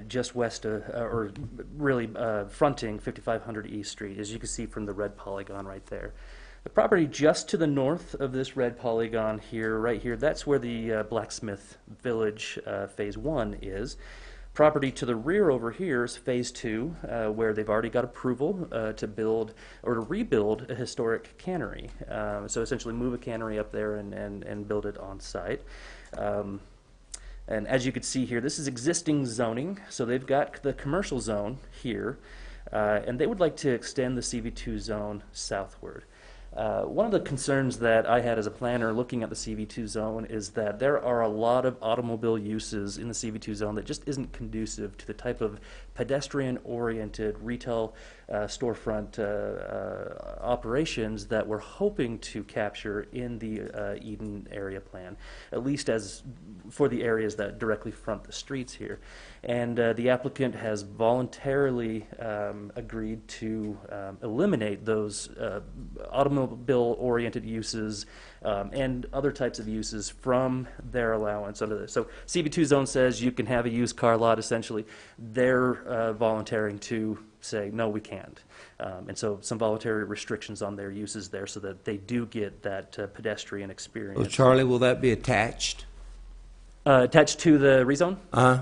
just west of, or really fronting 5500 East Street, as you can see from the red polygon right there. The property just to the north of this red polygon here, right here, that's where the Blacksmith Village Phase 1 is. Property to the rear over here is Phase 2, where they've already got approval to build or to rebuild a historic cannery. So essentially move a cannery up there and build it on site. And as you can see here, this is existing zoning. So they've got the commercial zone here, and they would like to extend the CV2 zone southward. One of the concerns that I had as a planner looking at the CV2 zone is that there are a lot of automobile uses in the CV2 zone that just isn't conducive to the type of pedestrian-oriented retail storefront operations that we're hoping to capture in the Eden area plan, at least as for the areas that directly front the streets here. And the applicant has voluntarily agreed to eliminate those automobile-oriented uses and other types of uses from their allowance under this. So CV2 zone says you can have a used car lot, essentially. They're volunteering to say, no, we can't. And so some voluntary restrictions on their uses there so that they do get that pedestrian experience. Well, Charlie, will that be attached? Attached to the rezone?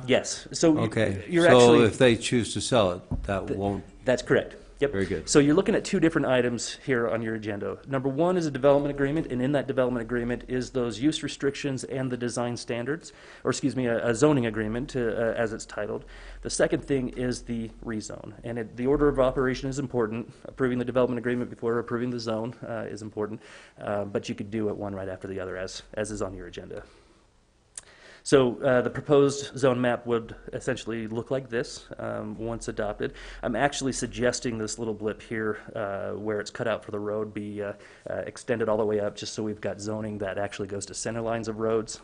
Yes. So okay. you're so actually, if they choose to sell it, that won't. That's correct. Yep. Very good. So you're looking at two different items here on your agenda. Number one is a development agreement, and in that development agreement is those use restrictions and the design standards, or excuse me, a zoning agreement, as it's titled. The second thing is the rezone, and the order of operation is important. Approving the development agreement before approving the zone is important, but you could do it one right after the other, as is on your agenda. So the proposed zone map would essentially look like this once adopted. I'm actually suggesting this little blip here where it's cut out for the road be extended all the way up, just so we've got zoning that actually goes to center lines of roads,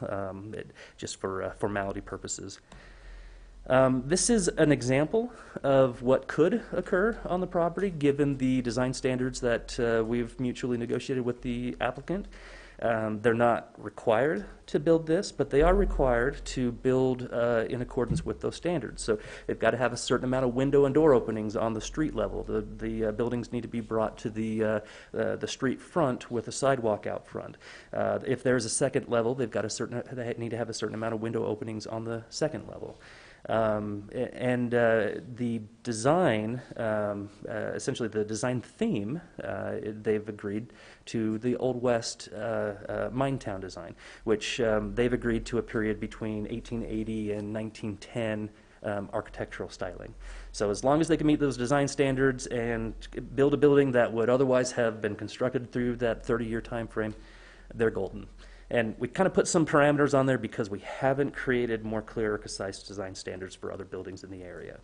just for formality purposes. This is an example of what could occur on the property given the design standards that we've mutually negotiated with the applicant. They're not required to build this, but they are required to build in accordance with those standards. So they've got to have a certain amount of window and door openings on the street level. The buildings need to be brought to the street front with a sidewalk out front. If there's a second level, they need to have a certain amount of window openings on the second level. The design, essentially the design theme, they've agreed to the Old West Minetown design, which they've agreed to a period between 1880 and 1910 architectural styling. So as long as they can meet those design standards and build a building that would otherwise have been constructed through that 30-year time frame, they're golden. And we kind of put some parameters on there because we haven't created more clear or concise design standards for other buildings in the area.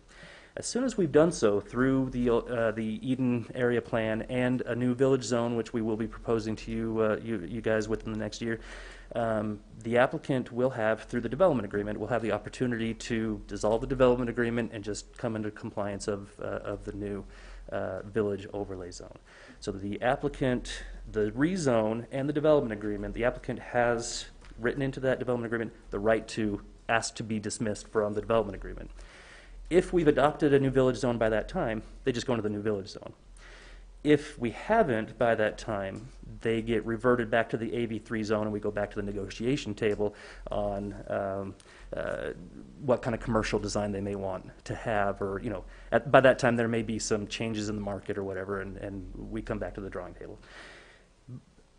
As soon as we've done so through the Eden area plan and a new village zone, which we will be proposing to you guys within the next year, the applicant will have, through the development agreement, will have the opportunity to dissolve the development agreement and just come into compliance of the new village overlay zone. So the applicant, the rezone and the development agreement, the applicant has written into that development agreement the right to ask to be dismissed from the development agreement. If we've adopted a new village zone by that time, they just go into the new village zone. If we haven't by that time, they get reverted back to the AV3 zone, and we go back to the negotiation table on what kind of commercial design they may want to have, or, you know, by that time there may be some changes in the market or whatever, and we come back to the drawing table.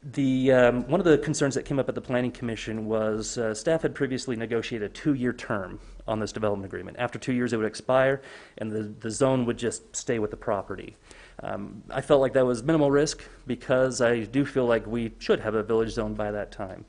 One of the concerns that came up at the Planning Commission was staff had previously negotiated a 2-year term on this development agreement. After 2 years, it would expire, and the zone would just stay with the property. I felt like that was minimal risk because I do feel like we should have a village zone by that time.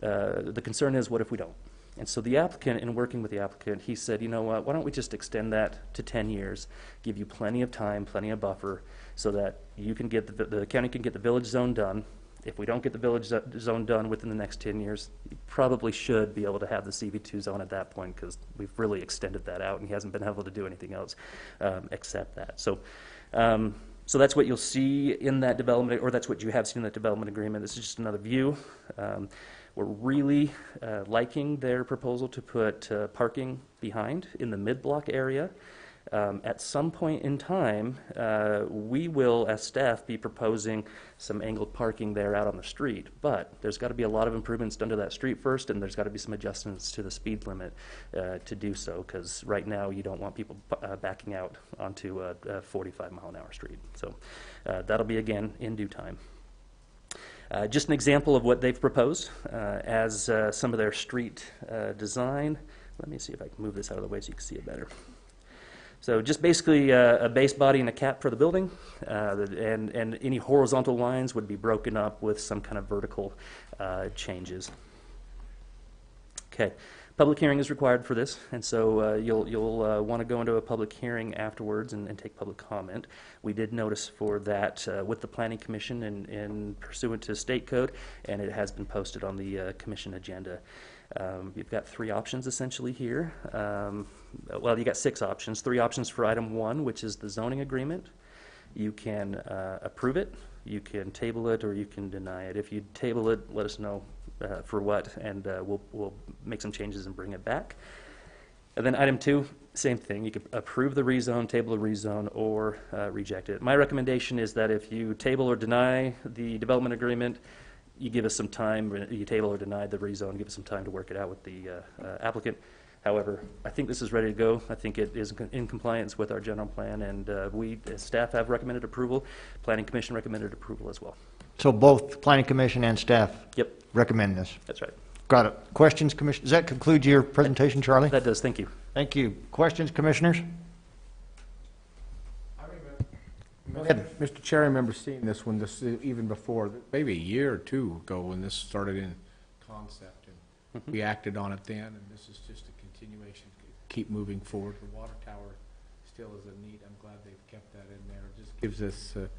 The concern is, what if we don't? And so the applicant, in working with the applicant, he said, you know what, why don't we just extend that to 10 years, give you plenty of time, plenty of buffer, so that you can get the county can get the village zone done. If we don't get the village zone done within the next 10 years, you probably should be able to have the CV2 zone at that point, because we've really extended that out, and he hasn't been able to do anything else except that. So that's what you'll see in that development, or that's what you have seen in that development agreement. This is just another view. We're really liking their proposal to put parking behind in the mid-block area. At some point in time, we will, as staff, be proposing some angled parking there out on the street. But there's got to be a lot of improvements done to that street first, and there's got to be some adjustments to the speed limit to do so, because right now you don't want people backing out onto a 45-mile-an-hour street. So that'll be, again, in due time. Just an example of what they've proposed as some of their street design. Let me see if I can move this out of the way so you can see it better. So just basically a base body and a cap for the building, and any horizontal lines would be broken up with some kind of vertical changes. Okay, public hearing is required for this, and so you'll want to go into a public hearing afterwards and take public comment. We did notice for that with the Planning Commission in pursuant to state code, and it has been posted on the commission agenda. You've got 3 options essentially here. Well, you got 6 options. 3 options for item 1, which is the zoning agreement. You can approve it, you can table it, or you can deny it. If you table it, let us know for what, and we'll make some changes and bring it back. And then item 2, same thing. You could approve the rezone, table the rezone, or reject it. My recommendation is that if you table or deny the development agreement, you give us some time, you table or deny the rezone, give us some time to work it out with the applicant. However, I think this is ready to go. I think it is in compliance with our general plan, and we, as staff, have recommended approval. Planning Commission recommended approval as well. So both Planning Commission and staff Yep. recommend this? That's right. Got it. Questions, Commissioner? Does that conclude your presentation, Charlie? That does. Thank you. Thank you. Questions, Commissioners? Go ahead. Mr. Chair, I remember seeing this one even before, maybe a year or 2 ago when this started in concept, and we acted on it then, and this is just a continuation, keep moving forward. The water tower still is a need. I'm glad they've kept that in there. It just gives us a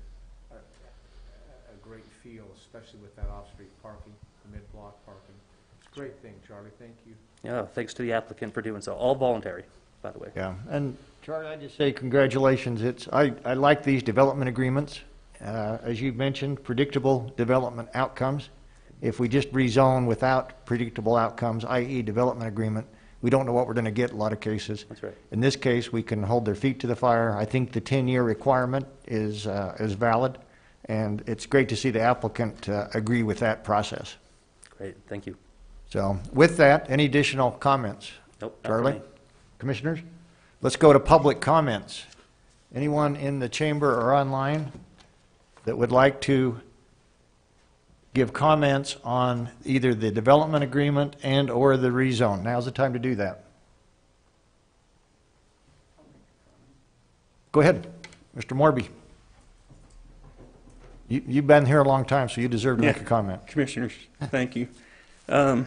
great feel, especially with that off-street parking, the mid-block parking. It's a great thing, Charlie. Thank you. Yeah, thanks to the applicant for doing so. All voluntary, by the way. Yeah, and Charlie, I just say congratulations. I like these development agreements. As you mentioned, predictable development outcomes. If we just rezone without predictable outcomes, i.e. development agreement, we don't know what we're going to get in a lot of cases. That's right. In this case, we can hold their feet to the fire. I think the 10-year requirement is valid, and it's great to see the applicant agree with that process. Great, thank you. So with that, any additional comments? Nope, not Charlie? for me. Commissioners? Let's go to public comments. Anyone in the chamber or online that would like to give comments on either the development agreement and or the rezone? Now's the time to do that. Go ahead, Mr. Morby. You've been here a long time, so you deserve to make a comment. Commissioners, thank you. I've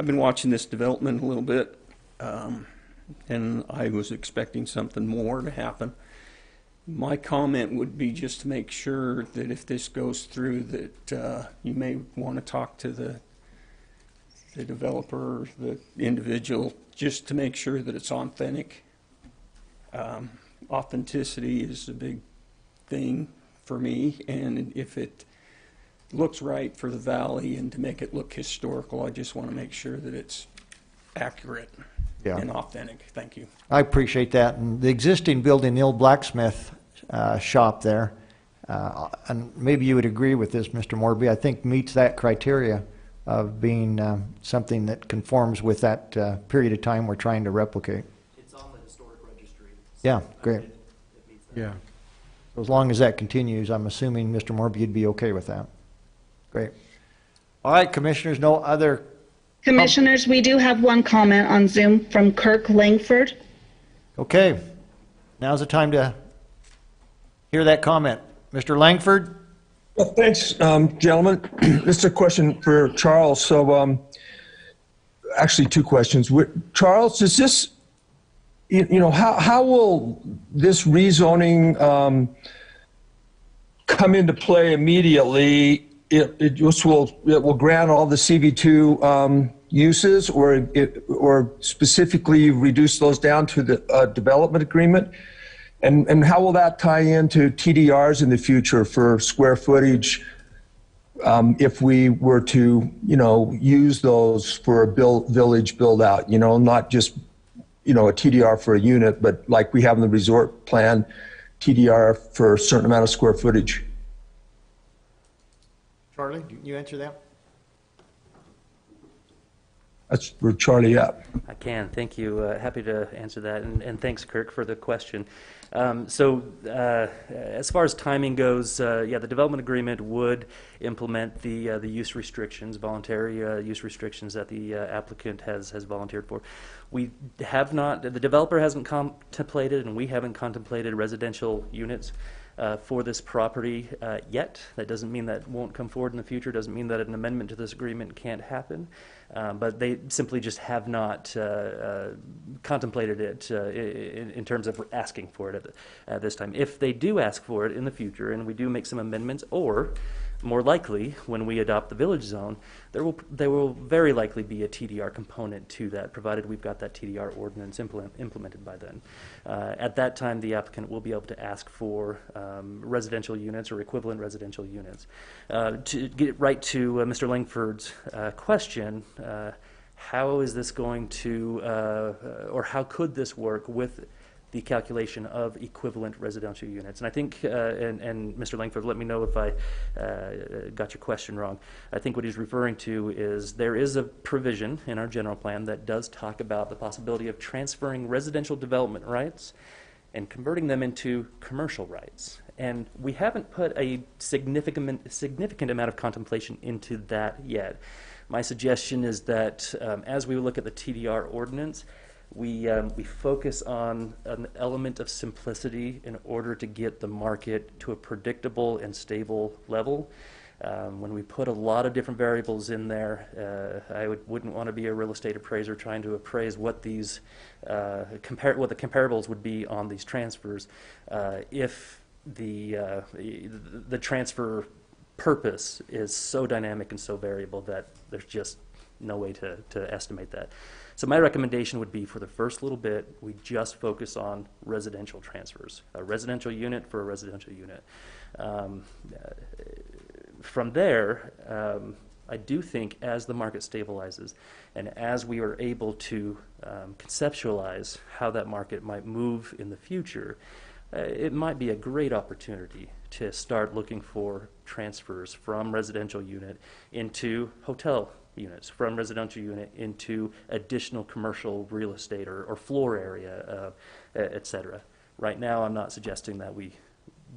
been watching this development a little bit, and I was expecting something more to happen. My comment would be just to make sure that if this goes through, that you may want to talk to the developer, or the individual, just to make sure that it's authentic. Authenticity is a big thing for me, and if it looks right for the valley and to make it look historical, I just want to make sure that it's accurate and authentic. Thank you. I appreciate that. And the existing building, the old blacksmith shop there, and maybe you would agree with this, Mr. Morby, I think meets that criteria of being something that conforms with that period of time we're trying to replicate. It's on the historic registry. Yeah, great. Yeah. So as long as that continues, I'm assuming, Mr. Morby, you'd be okay with that. Great. All right, commissioners, no other... Commissioners, we do have one comment on Zoom from Kirk Langford. Okay. Now's the time to hear that comment. Mr. Langford? Well, thanks, gentlemen. This is a question for Charles. So, actually, two questions. Charles, does this, how will this rezoning come into play immediately? It will grant all the CV2 uses, or specifically reduce those down to the development agreement? And how will that tie into TDRs in the future for square footage if we were to, use those for a village build out, not just, a TDR for a unit, but like we have in the resort plan, TDR for a certain amount of square footage? Charlie, can you answer that? That's for Charlie up. I can, thank you. Happy to answer that, and thanks, Kirk, for the question. As far as timing goes, the development agreement would implement the use restrictions, voluntary use restrictions that the applicant has volunteered for. We have not, the developer hasn't contemplated, and we haven't contemplated residential units for this property yet. That doesn't mean that won't come forward in the future, doesn't mean that an amendment to this agreement can't happen. But they simply just have not contemplated it in terms of asking for it at this time. If they do ask for it in the future and we do make some amendments, or more likely, when we adopt the village zone, there will very likely be a TDR component to that, provided we've got that TDR ordinance implemented by then. At that time, the applicant will be able to ask for residential units or equivalent residential units. To get right to Mr. Langford's question, how is this going to, or how could this work with the calculation of equivalent residential units? And I think, and Mr. Langford, let me know if I got your question wrong. I think what he's referring to is there is a provision in our general plan that does talk about the possibility of transferring residential development rights and converting them into commercial rights. And we haven't put a significant amount of contemplation into that yet. My suggestion is that as we look at the TDR ordinance, we focus on an element of simplicity in order to get the market to a predictable and stable level. When we put a lot of different variables in there, I wouldn't want to be a real estate appraiser trying to appraise what these what the comparables would be on these transfers if the transfer purpose is so dynamic and so variable that there's just no way to estimate that. So my recommendation would be, for the first little bit, we just focus on residential transfers, a residential unit for a residential unit. From there, I do think as the market stabilizes and as we are able to conceptualize how that market might move in the future, it might be a great opportunity to start looking for transfers from residential unit into hotel units, from residential unit into additional commercial real estate or floor area, et cetera. Right now, I'm not suggesting that we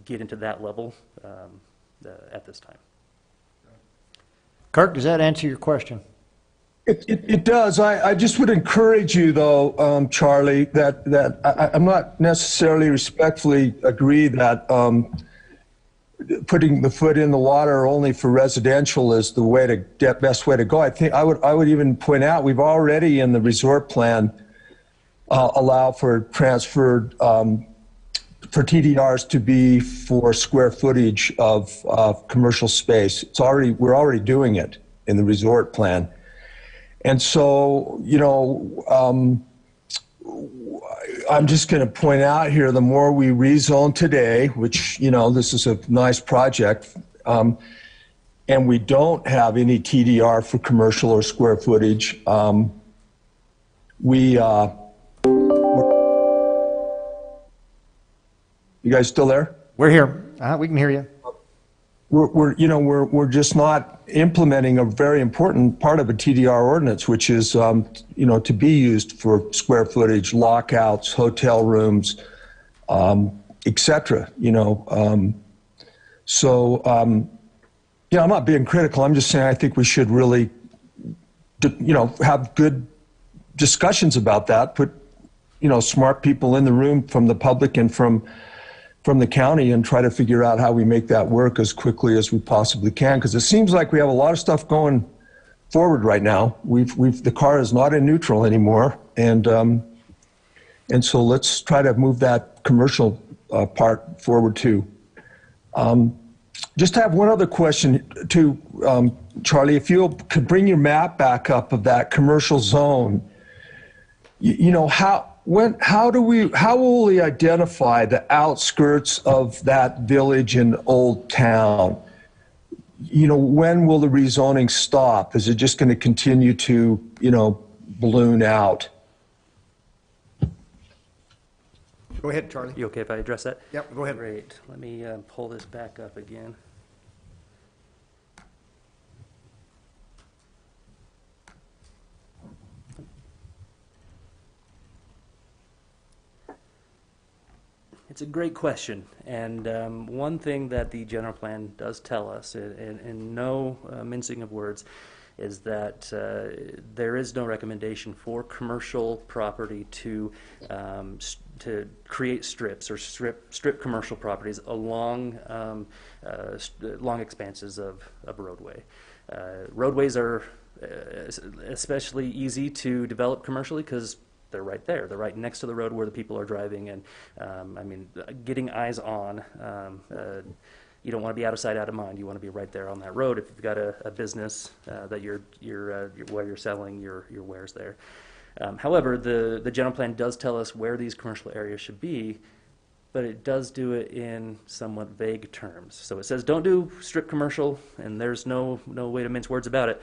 get into that level at this time. Kirk, does that answer your question? It does. I just would encourage you, though, Charlie, that I'm not necessarily respectfully agree that putting the foot in the water only for residential is the best way to go. I think I would even point out we've already in the resort plan allow for transferred for TDRs to be for square footage of commercial space. We're already doing it in the resort plan. And so, I'm just going to point out here, the more we rezone today, which, this is a nice project, and we don't have any TDR for commercial or square footage, you guys still there? We're here. We can hear you. we're just not implementing a very important part of a TDR ordinance, which is, to be used for square footage, lockouts, hotel rooms, et cetera, So, I'm not being critical. I'm just saying I think we should really, have good discussions about that, put, smart people in the room from the public and from the county and try to figure out how we make that work as quickly as we possibly can. Because it seems like we have a lot of stuff going forward right now. The car is not in neutral anymore. And so let's try to move that commercial part forward too. Just have one other question too, Charlie, if you could bring your map back up of that commercial zone. How will we identify the outskirts of that village and old town? When will the rezoning stop? Is it just going to continue to, balloon out? Go ahead, Charlie. You okay if I address that? Yep, go ahead. Great. Let me pull this back up again. It's a great question, and one thing that the general plan does tell us, in no mincing of words, is that there is no recommendation for commercial property to create strips or strip commercial properties along long expanses of roadway. Roadways are especially easy to develop commercially because they're right there. They're right next to the road where the people are driving, and getting eyes on. You don't want to be out of sight, out of mind. You want to be right there on that road. If you've got a business that where you're selling your wares there. However, the general plan does tell us where these commercial areas should be, but it does do it in somewhat vague terms. So it says don't do strip commercial, and there's no way to mince words about it,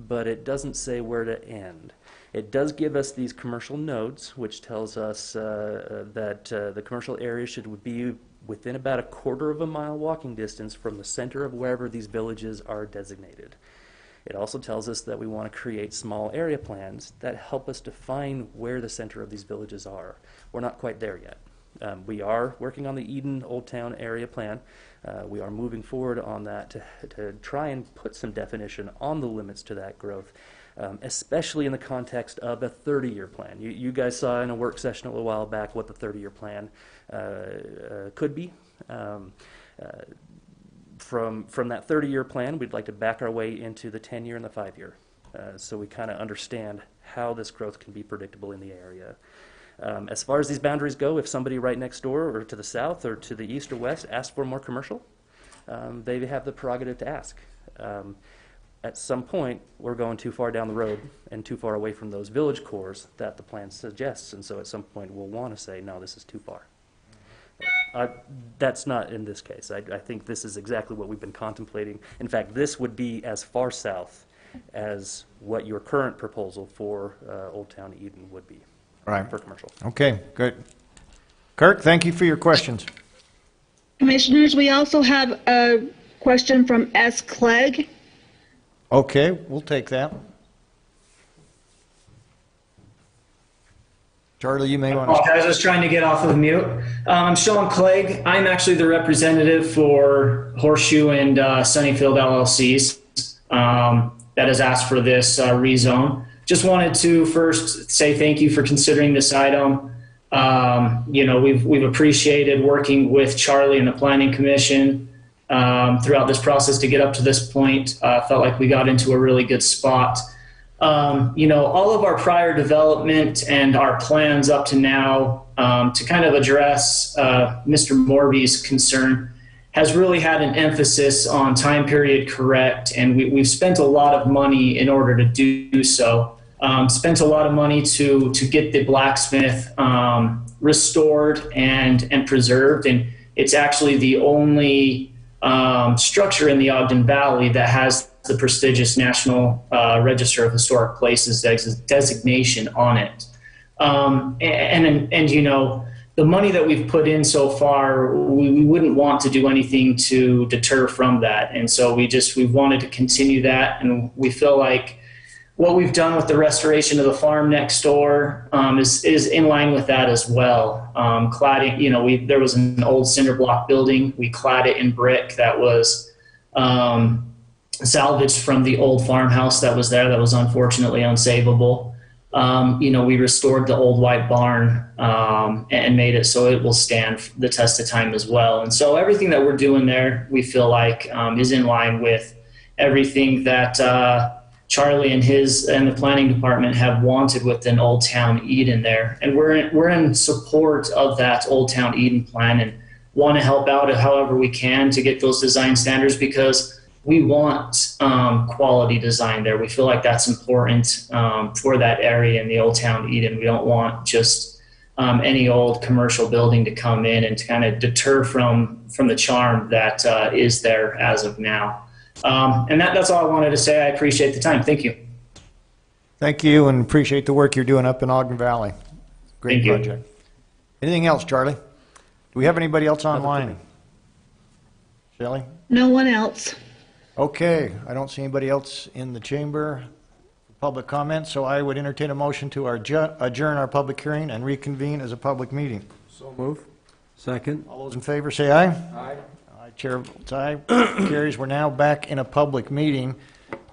but it doesn't say where to end. It does give us these commercial nodes, which tells us that the commercial area should be within about 1/4 of a mile walking distance from the center of wherever these villages are designated. It also tells us that we want to create small area plans that help us define where the center of these villages are. We're not quite there yet. We are working on the Eden Old Town area plan. We are moving forward on that to try and put some definition on the limits to that growth. Especially in the context of a 30-year plan. You guys saw in a work session a little while back what the 30-year plan could be. From that 30-year plan, we'd like to back our way into the 10-year and the 5-year. So we kind of understand how this growth can be predictable in the area. As far as these boundaries go, if somebody right next door or to the south or to the east or west asks for more commercial, they have the prerogative to ask. At some point, we're going too far down the road and too far away from those village cores that the plan suggests, and so at some point we'll want to say, no, this is too far. That's not in this case. I think this is exactly what we've been contemplating. In fact, this would be as far south as what your current proposal for Old Town Eden would be for commercial. Okay, good. Kirk, thank you for your questions. Commissioners, we also have a question from S. Clegg. Okay, we'll take that. Charlie, you may want to... I was trying to get off of mute. I'm Sean Clegg. I'm actually the representative for Horseshoe and Sunnyfield LLCs that has asked for this rezone. Just wanted to first say thank you for considering this item. We've appreciated working with Charlie and the Planning Commission throughout this process to get up to this point. Felt like we got into a really good spot. All of our prior development and our plans up to now to kind of address Mr. Morby's concern has really had an emphasis on time period correct, and we've spent a lot of money in order to do so. Spent a lot of money to get the blacksmith restored and preserved, and it's actually the only structure in the Ogden Valley that has the prestigious National Register of Historic Places designation on it. the money that we've put in so far, we wouldn't want to do anything to deter from that. And so we wanted to continue that. And we feel like what we've done with the restoration of the farm next door is in line with that as well. Cladding, there was an old cinder block building. We clad it in brick that was salvaged from the old farmhouse that was there that was unfortunately unsavable. We restored the old white barn and made it so it will stand the test of time as well. And so everything that we're doing there, we feel like is in line with everything that Charlie and the planning department have wanted within Old Town Eden there. And we're in support of that Old Town Eden plan and want to help out however we can to get those design standards, because we want quality design there. We feel like that's important for that area in the Old Town Eden. We don't want just any old commercial building to come in and to kind of deter from the charm that is there as of now. And that's all I wanted to say. I appreciate the time. Thank you. Thank you, and appreciate the work you're doing up in Ogden Valley. Great project. Anything else, Charlie? Do we have anybody else online? Shelley? No one else. Okay, I don't see anybody else in the chamber for public comment, so I would entertain a motion to adjourn our public hearing and reconvene as a public meeting. So move. Second. All those in favor say aye. Aye. Aye, chair votes aye. Carries. We're now back in a public meeting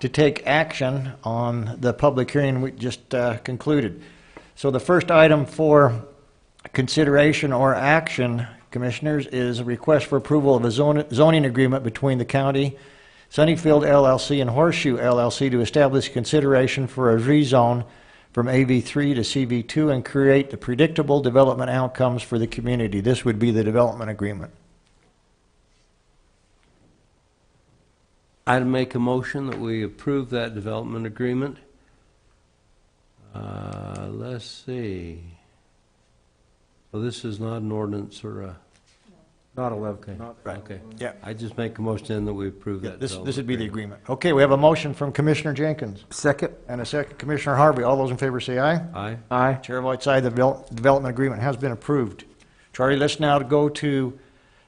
to take action on the public hearing we just concluded. So the first item for consideration or action, Commissioners, is a request for approval of a zoning agreement between the county, Sunnyfield LLC, and Horseshoe LLC to establish consideration for a rezone from AV3 to CV2 and create the predictable development outcomes for the community. This would be the development agreement. I'd make a motion that we approve that development agreement. Let's see. Well, this is not an ordinance or a... Not 11. Okay. Not right. Okay. Yeah. I just make a motion that we approve that. This would be the agreement. Okay, we have a motion from Commissioner Jenkins. Second. And a second, Commissioner Harvey. All those in favor say aye. Aye. Aye. Chair votes aye. The development agreement has been approved. Charlie, let's now go to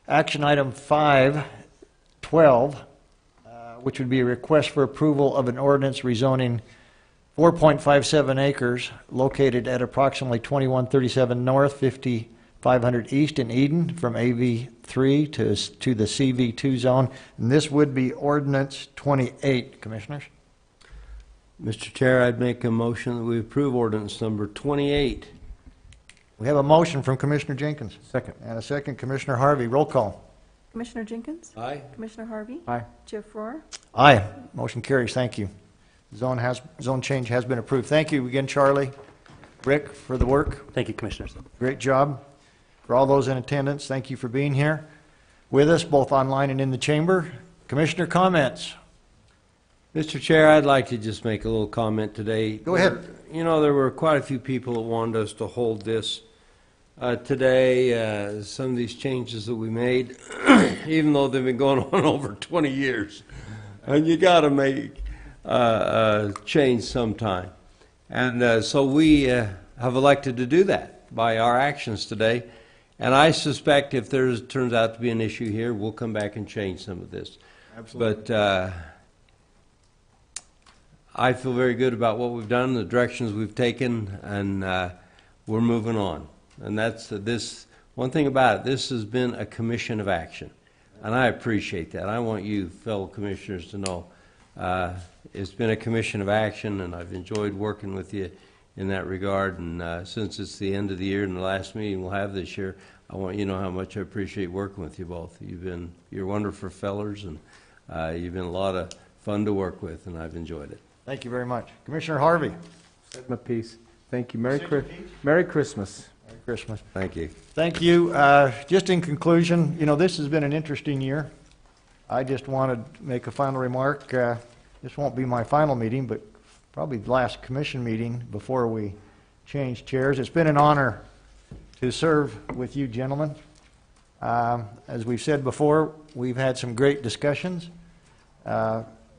action item 512, which would be a request for approval of an ordinance rezoning 4.57 acres located at approximately 2137 North, 5500 East in Eden from AV3 to the CV2 zone. And this would be ordinance 28, Commissioners. Mr. Chair, I'd make a motion that we approve ordinance number 28. We have a motion from Commissioner Jenkins. Second. And a second, Commissioner Harvey. Roll call. Commissioner Jenkins? Aye. Commissioner Harvey? Aye. Chair Farrar? Aye. Motion carries. Thank you. Zone change has been approved. Thank you again, Charlie, Rick, for the work. Thank you, Commissioners. Great job. For all those in attendance, thank you for being here with us, both online and in the chamber. Commissioner comments? Mr. Chair, I'd like to just make a little comment today. Go ahead. You know, there were quite a few people that wanted us to hold this today. Some of these changes that we made, even though they've been going on over 20 years, and you got to make change sometime. And so we have elected to do that by our actions today. And I suspect if there turns out to be an issue here, we'll come back and change some of this. Absolutely. But I feel very good about what we've done, the directions we've taken, and we're moving on. And that's this one thing about it. This has been a commission of action, and I appreciate that. I want you fellow commissioners to know it's been a commission of action, and I've enjoyed working with you in that regard. And since it's the end of the year and the last meeting we'll have this year, I want you to know how much I appreciate working with you both. You're wonderful fellers, and you've been a lot of fun to work with, and I've enjoyed it. Thank you very much. Commissioner Harvey. Set my piece. Thank you. Merry Christmas. Merry Christmas. Thank you. Thank you. Just in conclusion, you know, this has been an interesting year. I just wanted to make a final remark. This won't be my final meeting, but probably the last commission meeting before we change chairs. It's been an honor to serve with you gentlemen. As we've said before, we've had some great discussions.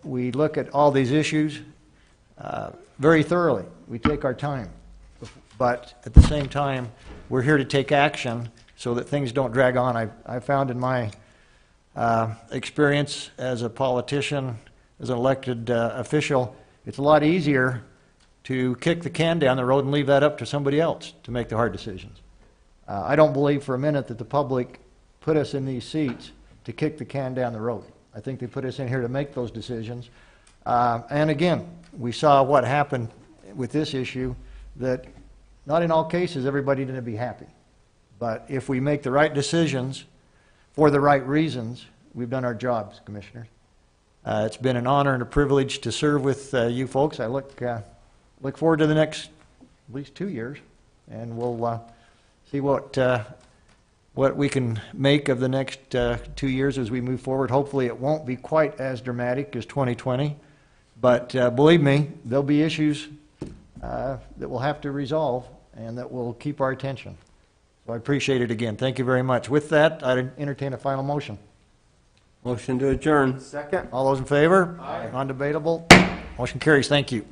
We look at all these issues very thoroughly. We take our time But at the same time, we're here to take action so that things don't drag on. I found in my experience as a politician, as an elected official, it's a lot easier to kick the can down the road and leave that up to somebody else to make the hard decisions. I don't believe for a minute that the public put us in these seats to kick the can down the road. I think they put us in here to make those decisions. And again, we saw what happened with this issue, that not in all cases everybody didn't be happy. But if we make the right decisions for the right reasons, we've done our jobs, Commissioners. It's been an honor and a privilege to serve with you folks. I look forward to the next at least 2 years, and we'll see what we can make of the next 2 years as we move forward. Hopefully it won't be quite as dramatic as 2020, but believe me, there'll be issues that we'll have to resolve and that will keep our attention. So I appreciate it again. Thank you very much. With that, I'd entertain a final motion. Motion to adjourn. Second. All those in favor? Aye. Non-debatable. Motion carries. Thank you.